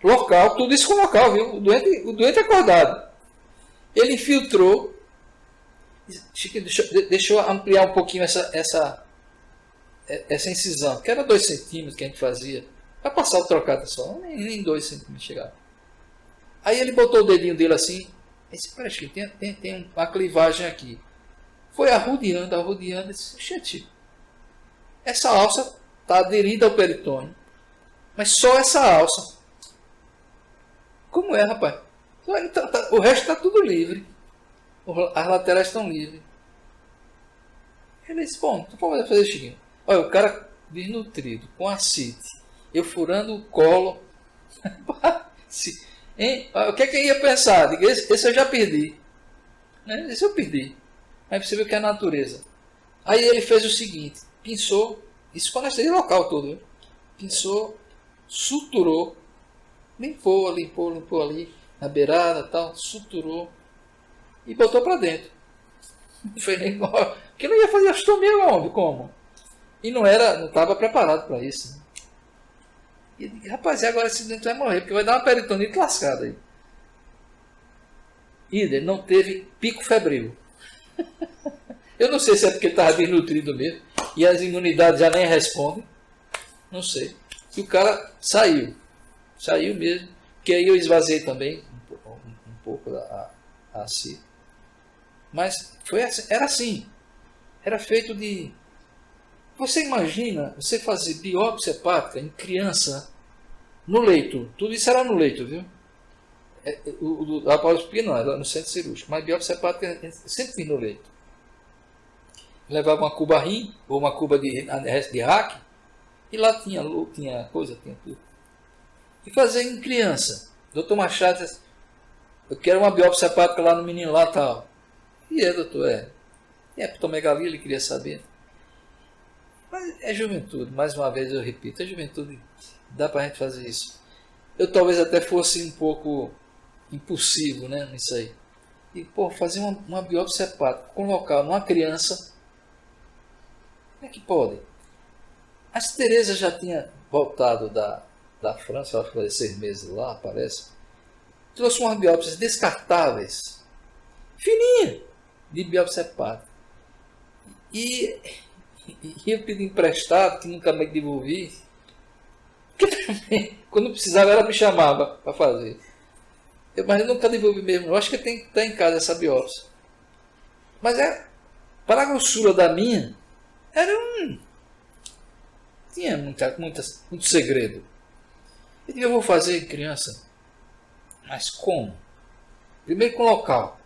Local, tudo isso com local, viu? O doente acordado. Ele infiltrou. Chico, deixa eu ampliar um pouquinho essa incisão, que era 2 centímetros que a gente fazia. Para passar o trocado só, nem 2 centímetros chegava. Aí ele botou o dedinho dele assim. E disse, peraí, Chico, tem uma clivagem aqui. Foi arrodeando, e disse, gente, essa alça está aderida ao peritônio. Mas só essa alça. Como é, rapaz? O resto está tudo livre. As laterais estão livres. Ele disse, bom, então vamos fazer o seguinte. Olha, o cara desnutrido, com ascite. Eu furando o colo. O que é que eu ia pensar? Digo, esse eu já perdi. Né? Esse eu perdi. Aí você vê que é a natureza. Aí ele fez o seguinte. Pinçou. Isso com anestesia local todo. Viu? Pinçou. Suturou. Limpou ali. Na beirada tal. Suturou. E botou para dentro. Não foi nem igual. Porque não ia fazer astomia onde? Como? E não estava preparado para isso. Né? E eu digo, rapaz, e agora esse dente vai morrer, porque vai dar uma peritonite lascada aí. E ele não teve pico febril. Eu não sei se é porque ele estava desnutrido mesmo, e as imunidades já nem respondem. Não sei. E o cara saiu. Saiu mesmo. Que aí eu esvaziei também um pouco a si. Mas era assim. Era feito de... Você imagina você fazer biópsia hepática em criança no leito. Tudo isso era no leito, viu? O laparoscopia não, era no centro cirúrgico. Mas biópsia hepática sempre vi no leito. Levava uma cuba rim, ou uma cuba de rack, e lá tinha coisa, tinha tudo. E fazer em criança. Doutor Machado disse, eu quero uma biópsia hepática lá no menino lá tal. E doutor, é hepatomegalia, ele queria saber. Mas é juventude, mais uma vez eu repito, é juventude, dá pra gente fazer isso. Eu talvez até fosse um pouco impulsivo, né, nisso aí. E, fazer uma biópsia hepática com local numa criança, como é que pode? A Tereza já tinha voltado da França, ela ficou 6 meses lá, parece. Trouxe umas biópsias descartáveis, fininha, de biópsia hepática. E eu pedi emprestado, que nunca me devolvi. Quando precisava, ela me chamava para fazer. Mas eu nunca devolvi mesmo. Eu acho que tem que estar em casa essa biópsia. Mas para a grossura da minha, tinha muito segredo. Eu vou fazer em criança. Mas como? Primeiro com local.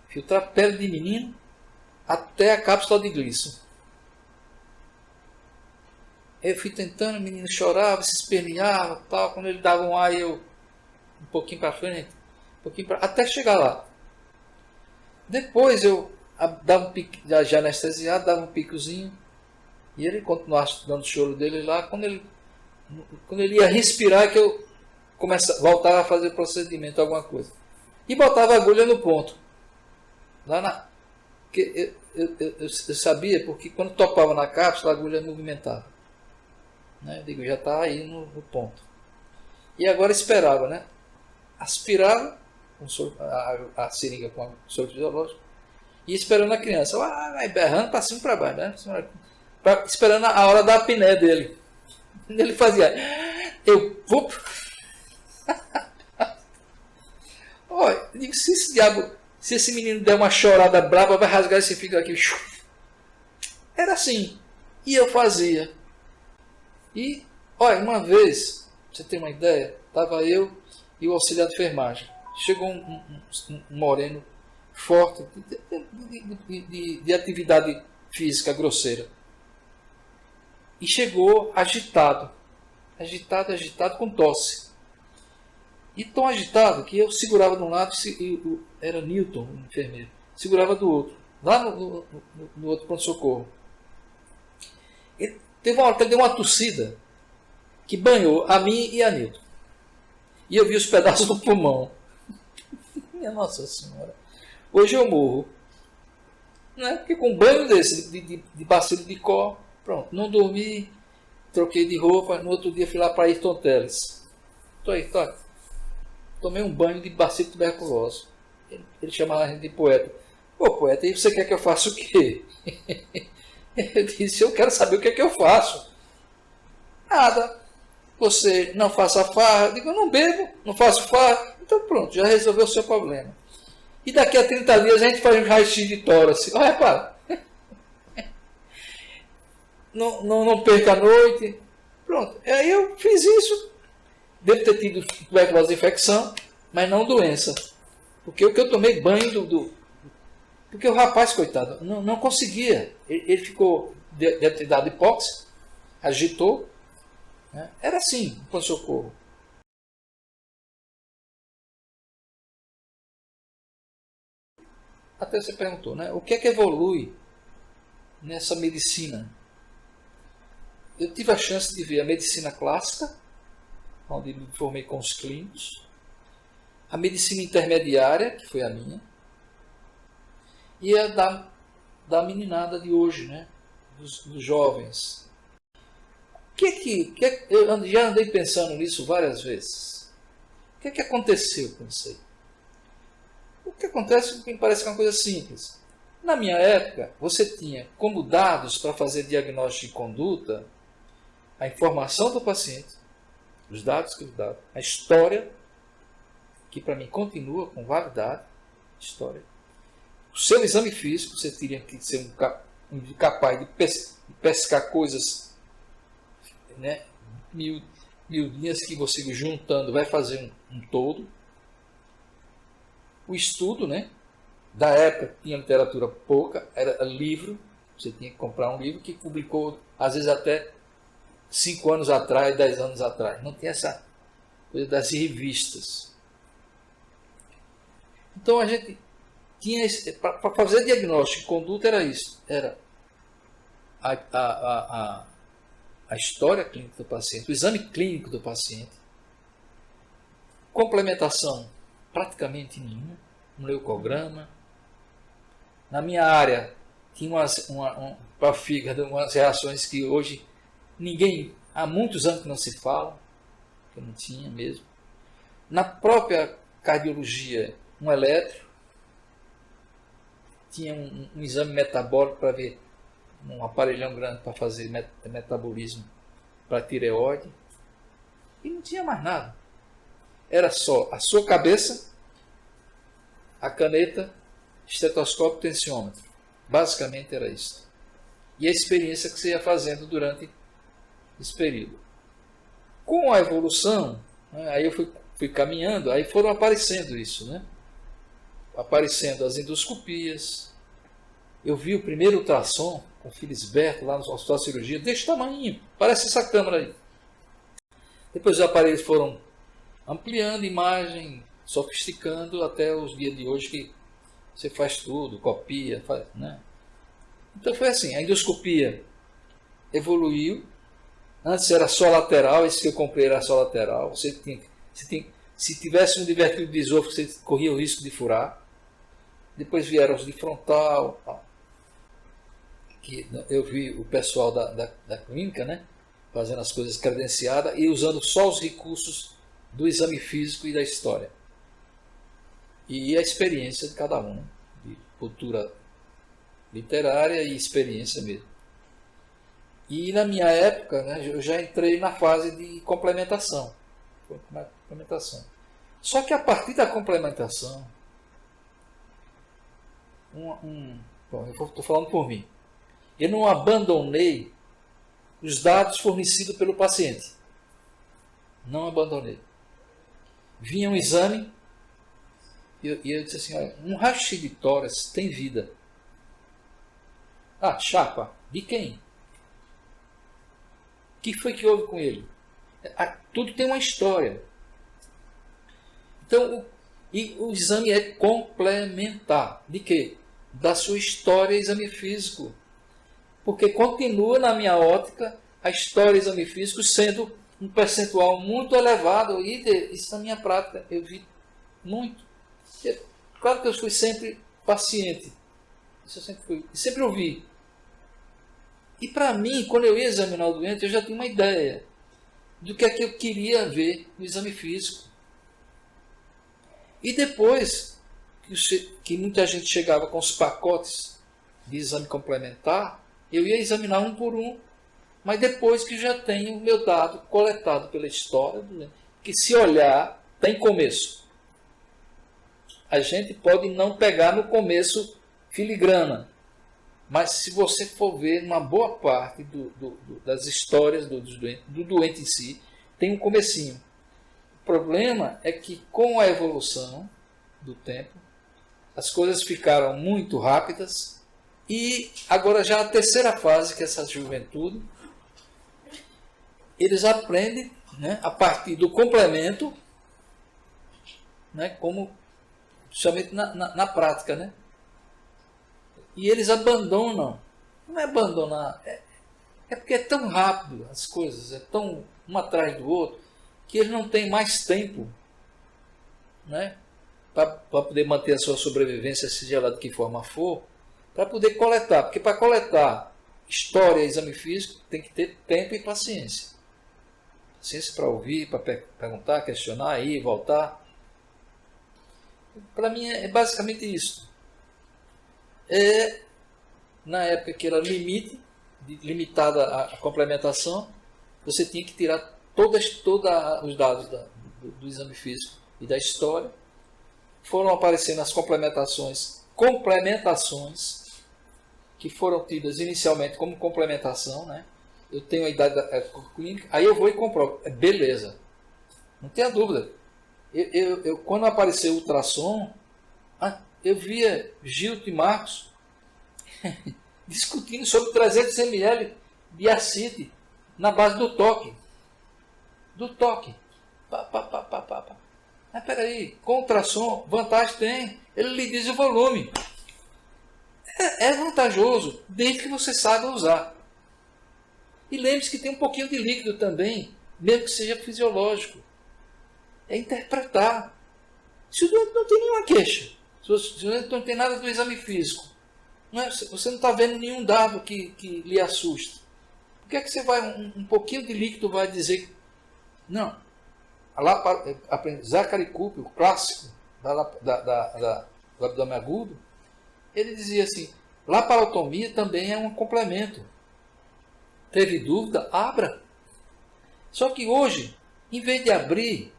Filtrar pele de menino até a cápsula de Gleason. Eu fui tentando, o menino chorava, se esperneava, tal. Quando ele dava um ar, eu um pouquinho para frente, até chegar lá. Depois eu dava um pique, já anestesiado, dava um picozinho, e ele continuava dando o choro dele lá. Quando ele ia respirar, que eu voltava a fazer procedimento, alguma coisa. E botava a agulha no ponto. Que eu sabia, porque quando topava na cápsula, a agulha movimentava. Né? Eu digo, já está aí no ponto. E agora esperava, né? Aspirava a seringa com soro fisiológico e esperando a criança. Vai berrando para cima e para baixo, né? Esperando a hora da apneia dele. Ele fazia, eu vou... Olha, digo, se esse menino der uma chorada brava, vai rasgar esse fígado aqui. Era assim. E eu fazia. E, olha, uma vez, pra você ter uma ideia, estava eu e o auxiliar de enfermagem. Chegou um moreno forte, de atividade física grosseira. E chegou agitado, com tosse. E tão agitado que eu segurava de um lado, era Newton, o enfermeiro, segurava do outro, lá no outro pronto-socorro. Teve uma hora que ele deu uma tossida que banhou a mim e a Nilton. E eu vi os pedaços do pulmão. Minha Nossa Senhora. Hoje eu morro. Né? Porque com um banho desse, de bacilo de có, pronto, não dormi. troquei de roupa, no outro dia fui lá para Ayrton Teles. Tô aí. Tomei um banho de bacilo tuberculose. Ele chamava a gente de poeta. Pô, poeta, e você quer que eu faça o quê? Eu disse, eu quero saber o que é que eu faço. Nada. Você não faça farra. Eu digo, eu não bebo, não faço farra. Então pronto, já resolveu o seu problema. E daqui a 30 dias a gente faz um raio-x de tórax. Olha, repara. Não perca a noite. Pronto. Aí eu fiz isso. Devo ter tido tuberculose de infecção, mas não doença. Porque o que eu tomei banho porque o rapaz, coitado, não conseguia. Ele ficou, deve ter dado hipóxia, agitou. Né? Era assim, o pronto-socorro. Até você perguntou, né? O que é que evolui nessa medicina? Eu tive a chance de ver a medicina clássica, onde me formei com os clínicos, a medicina intermediária, que foi a minha, e a da meninada de hoje, né? dos jovens. Eu já andei pensando nisso várias vezes. O que aconteceu com isso aí? O que acontece me parece que é uma coisa simples. Na minha época, você tinha como dados para fazer diagnóstico de conduta a informação do paciente, os dados que ele dava, a história, que para mim continua com validade, história. O seu exame físico, você teria que ser capaz de pescar coisas, né, miudinhas que você juntando vai fazer um todo. O estudo, né, da época tinha literatura pouca, era livro, você tinha que comprar um livro que publicou, às vezes até 5 anos atrás, 10 anos atrás. Não tinha essa coisa das revistas. Então a gente tinha, para fazer diagnóstico de conduta era isso, era a história clínica do paciente, o exame clínico do paciente, complementação praticamente nenhuma, um leucograma. Na minha área tinha para fígado umas reações que hoje ninguém, há muitos anos que não se fala, que não tinha mesmo. Na própria cardiologia, um eletro, tinha um exame metabólico para ver, um aparelhão grande para fazer metabolismo para tireoide, e não tinha mais nada. Era só a sua cabeça, a caneta, estetoscópio, tensiômetro. Basicamente era isso. E a experiência que você ia fazendo durante esse período. Com a evolução, né, aí eu fui caminhando, aí foram aparecendo isso, né? Aparecendo as endoscopias. Eu vi o primeiro ultrassom com o Felisberto lá no Hospital de Cirurgia, desse tamanho, parece essa câmera aí. Depois os aparelhos foram ampliando a imagem, sofisticando até os dias de hoje que você faz tudo, copia, né? Então foi assim, a endoscopia evoluiu. Antes era só lateral, esse que eu comprei era só lateral. Se tivesse um divertido de esôfago, você corria o risco de furar. Depois vieram os de frontal, que eu vi o pessoal da clínica, né, fazendo as coisas credenciadas e usando só os recursos do exame físico e da história. E a experiência de cada um, né, de cultura literária e experiência mesmo. E na minha época, né, eu já entrei na fase de complementação. Só que a partir da complementação, bom, eu estou falando por mim, eu não abandonei os dados fornecidos pelo paciente. Não abandonei. Vinha um exame e eu disse assim, olha, um raio-x de tórax tem vida. Ah, chapa, de quem? O que foi que houve com ele? Tudo tem uma história. Então, o exame é complementar. De quê? Da sua história e exame físico. Porque continua, na minha ótica, a história e exame físico sendo um percentual muito elevado. E isso na minha prática, eu vi muito. Claro que eu fui sempre paciente. Isso eu sempre fui. E sempre ouvi. E para mim, quando eu ia examinar o doente, eu já tinha uma ideia do que é que eu queria ver no exame físico. E depois que muita gente chegava com os pacotes de exame complementar, eu ia examinar um por um, mas depois que já tenho o meu dado coletado pela história do doente, que se olhar, tem começo. A gente pode não pegar no começo filigrana, mas se você for ver uma boa parte das histórias do doente em si, tem um comecinho. O problema é que com a evolução do tempo, as coisas ficaram muito rápidas e agora já a terceira fase, que é essa juventude, eles aprendem, né, a partir do complemento, né, como somente na prática, né? E eles abandonam, não é abandonar, é porque é tão rápido as coisas, é tão um atrás do outro, que eles não têm mais tempo, né, para poder manter a sua sobrevivência, seja lá de que forma for, para poder coletar. Porque para coletar história e exame físico, tem que ter tempo e paciência. Paciência para ouvir, para perguntar, questionar, ir, voltar. Para mim é basicamente isso. Na época que era limitada a complementação, você tinha que tirar todos os dados do exame físico e da história. Foram aparecendo as complementações, que foram tidas inicialmente como complementação, né? Eu tenho a idade clínica, aí eu vou e comprovo. Beleza, não tenha dúvida. Quando apareceu o ultrassom, eu via Gilto e Marcos discutindo sobre 300 ml de acite na base do toque. Mas peraí, com ultrassom, vantagem tem. Ele lhe diz o volume. É vantajoso, desde que você saiba usar. E lembre-se que tem um pouquinho de líquido também, mesmo que seja fisiológico. É interpretar. Se o doente não tem nenhuma queixa, se o doente não tem nada do exame físico, você não está vendo nenhum dado que lhe assusta, por que é que você vai, um pouquinho de líquido vai dizer... Não. Zachary Cooper, o clássico do abdômen agudo, ele dizia assim, laparotomia também é um complemento. Teve dúvida? Abra. Só que hoje, em vez de abrir,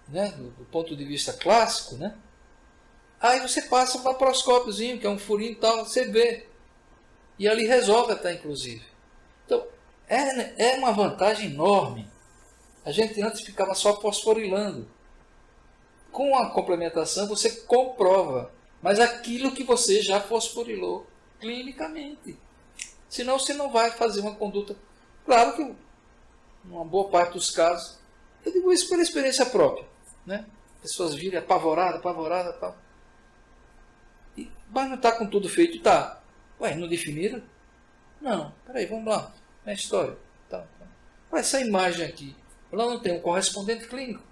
né, do ponto de vista clássico, né, aí você passa um laparoscópiozinho, que é um furinho e tal, você vê. E ali resolve até, inclusive. Então, é uma vantagem enorme. A gente antes ficava só fosforilando. Com a complementação, você comprova, mas aquilo que você já fosforilou clinicamente. Senão, você não vai fazer uma conduta. Claro que, numa boa parte dos casos, eu digo isso pela experiência própria, né? Pessoas virem apavoradas, tal. Mas não está com tudo feito? Tá. Ué, não definiram? Não. Peraí, vamos lá. É a história. Tá. Ué, essa imagem aqui, ela não tem um correspondente clínico.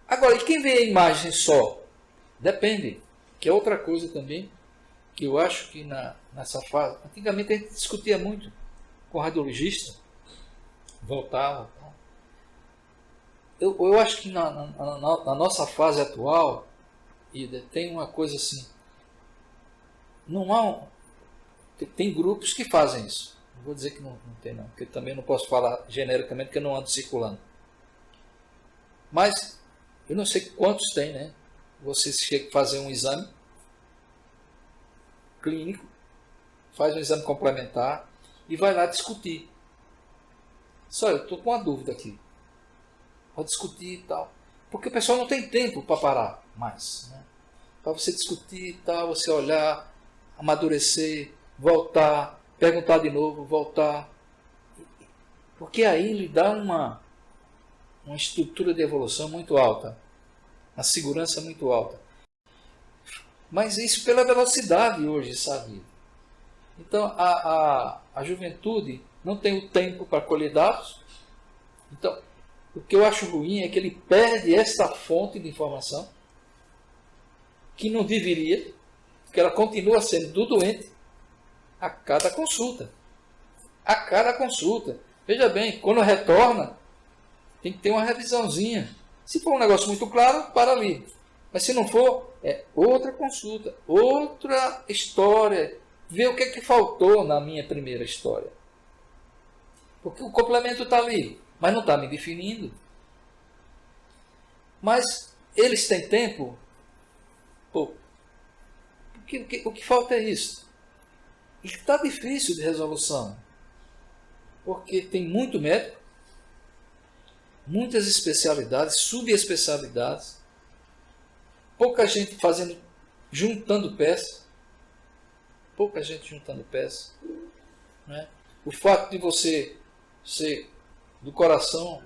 Agora, e quem vê a imagem só? Depende. Que é outra coisa também, que eu acho que nessa fase... Antigamente a gente discutia muito com o radiologista. Voltava. Eu acho que na nossa fase atual, Ida, tem uma coisa assim, não há tem grupos que fazem isso. Não vou dizer que não tem não, porque também não posso falar genericamente porque eu não ando circulando. Mas eu não sei quantos tem, né? Você chega a fazer um exame clínico, faz um exame complementar e vai lá discutir. Só eu estou com uma dúvida aqui. Vou discutir e tal. Porque o pessoal não tem tempo para parar mais, né? Para você discutir e tal, você olhar, amadurecer, voltar, perguntar de novo, voltar. Porque aí lhe dá uma estrutura de evolução muito alta, uma segurança muito alta. Mas isso pela velocidade hoje, sabe? Então a juventude não tem o tempo para colher dados. Então, o que eu acho ruim é que ele perde esta fonte de informação, que não deveria, porque ela continua sendo do doente, A cada consulta. A cada consulta. Veja bem, quando retorna, tem que ter uma revisãozinha. Se for um negócio muito claro, para ali. Mas se não for, é outra consulta, outra história. Ver o que é que faltou na minha primeira história. Porque o complemento está ali, mas não está me definindo. Mas eles têm tempo? Pô, o que falta é isso. E está difícil de resolução. Porque tem muito médico, muitas especialidades, subespecialidades, pouca gente fazendo, juntando peças, pouca gente juntando peças, né? O fato de você ser do coração,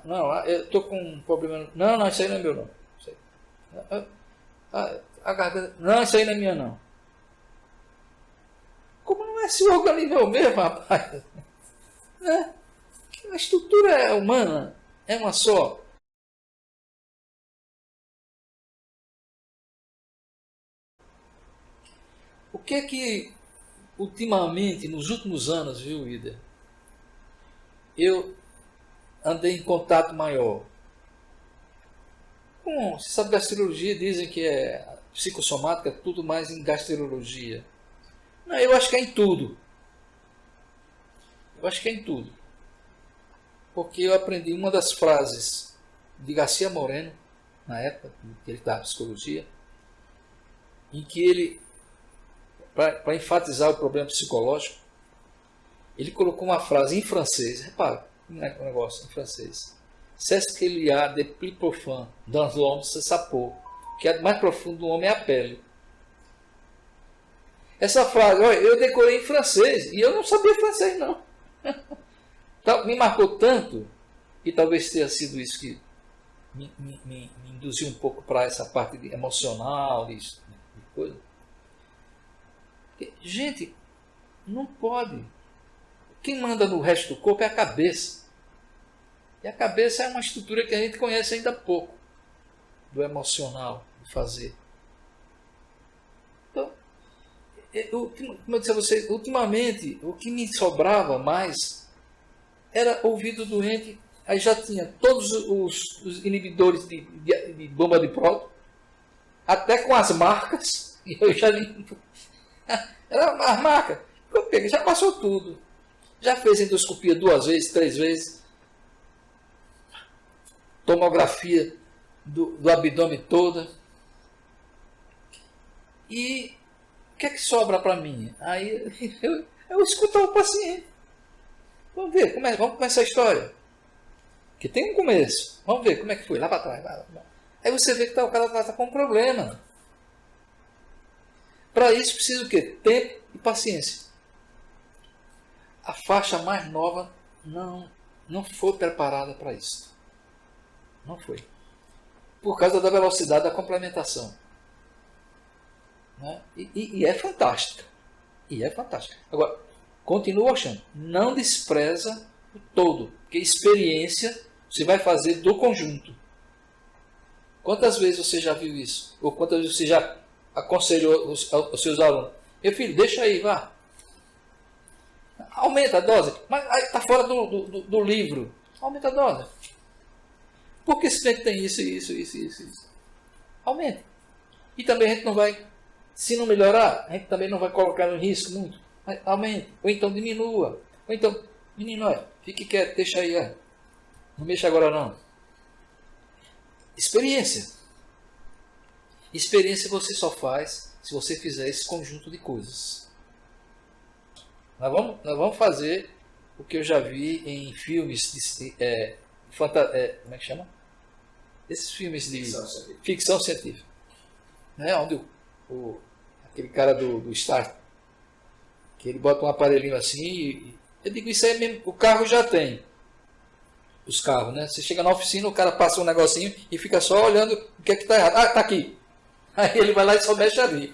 não, eu estou com um problema, não, isso aí não é meu não, isso aí. A garganta, não, isso aí não é minha não. Como não é esse organismo é o mesmo, rapaz? Né? A estrutura é humana, é uma só. O que é que, ultimamente, nos últimos anos, viu, Ida? Eu andei em contato maior com, você sabe, gastrologia, dizem que é psicossomática, tudo mais em gastrologia. Não, eu acho que é em tudo. Eu acho que é em tudo. Porque eu aprendi uma das frases de Garcia Moreno, na época que ele estava em psicologia, em que ele, para enfatizar o problema psicológico, ele colocou uma frase em francês, repara, o negócio em francês. C'est ce qu'il y a de plus profond dans l'homme, c'est sa peau. O que é mais profundo do homem é a pele. Essa frase, olha, eu decorei em francês, e eu não sabia francês não. Me marcou tanto, e talvez tenha sido isso que me induziu um pouco para essa parte emocional, de coisa. Porque, gente, não pode. Quem manda no resto do corpo é a cabeça. E a cabeça é uma estrutura que a gente conhece ainda pouco, do emocional, de fazer. Então, como eu disse a vocês, ultimamente, o que me sobrava mais era ouvir do doente, aí já tinha todos os inibidores de bomba de próton, até com as marcas, e eu já li. Era as marcas, eu peguei, já passou tudo. Já fez endoscopia 2 vezes, 3 vezes, tomografia do abdômen toda. E o que é que sobra para mim? Aí eu escuto o paciente. Vamos ver, vamos começar a história. Que tem um começo. Vamos ver como é que foi, lá para trás. Lá. Aí você vê que o cara está com um problema. Para isso precisa o quê? Tempo e paciência. A faixa mais nova não foi preparada para isso. Não foi. Por causa da velocidade da complementação. Né? E é fantástica. E é fantástica. Agora, continua achando. Não despreza o todo. Porque experiência você vai fazer do conjunto. Quantas vezes você já viu isso? Ou quantas vezes você já aconselhou os seus alunos? Meu filho, deixa aí, vá. Aumenta a dose. Mas aí está fora do livro. Aumenta a dose. Porque esse cliente tem isso. Aumente. E também a gente não vai, se não melhorar, a gente também não vai colocar no risco muito. Mas aumente. Ou então diminua. Ou então, menino, olha, fique quieto, deixa aí. Ó. Não mexa agora não. Experiência. Experiência você só faz se você fizer esse conjunto de coisas. Nós vamos fazer o que eu já vi em filmes como é que chama? Esses filmes de ficção científica. Né? Onde aquele cara do Star, que ele bota um aparelhinho assim, eu digo, isso aí mesmo, o carro já tem. Os carros, né? Você chega na oficina, o cara passa um negocinho e fica só olhando o que é que está errado. Ah, está aqui. Aí ele vai lá e só mexe ali.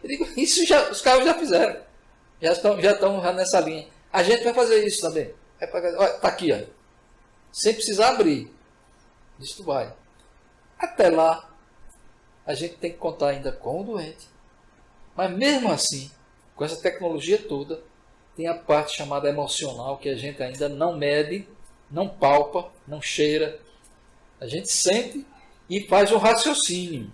Eu digo, isso os carros já fizeram. Já estão nessa linha. A gente vai fazer isso também. Está aqui, ó. Sem precisar abrir. Isso vai. Até lá, a gente tem que contar ainda com o doente. Mas mesmo assim, com essa tecnologia toda, tem a parte chamada emocional, que a gente ainda não mede, não palpa, não cheira. A gente sente e faz um raciocínio,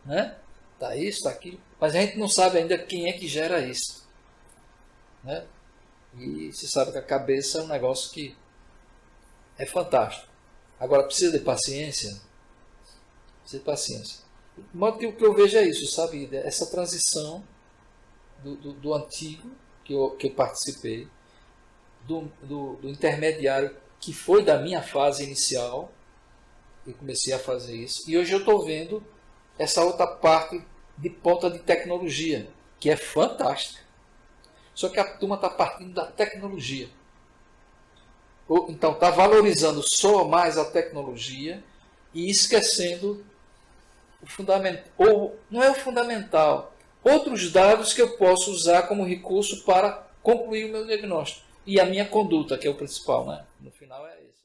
né? Tá isso, está aquilo, mas a gente não sabe ainda quem é que gera isso, né? E se sabe que a cabeça é um negócio que é fantástico. Agora precisa de paciência, precisa de paciência. De modo que o que eu vejo é isso, sabe? Essa transição do antigo que eu participei, do intermediário que foi da minha fase inicial, e comecei a fazer isso. E hoje eu estou vendo essa outra parte de ponta de tecnologia, que é fantástica. Só que a turma está partindo da tecnologia. Então está valorizando só mais a tecnologia e esquecendo o fundamental. Ou não é o fundamental. Outros dados que eu posso usar como recurso para concluir o meu diagnóstico. E a minha conduta, que é o principal, né? No final é isso.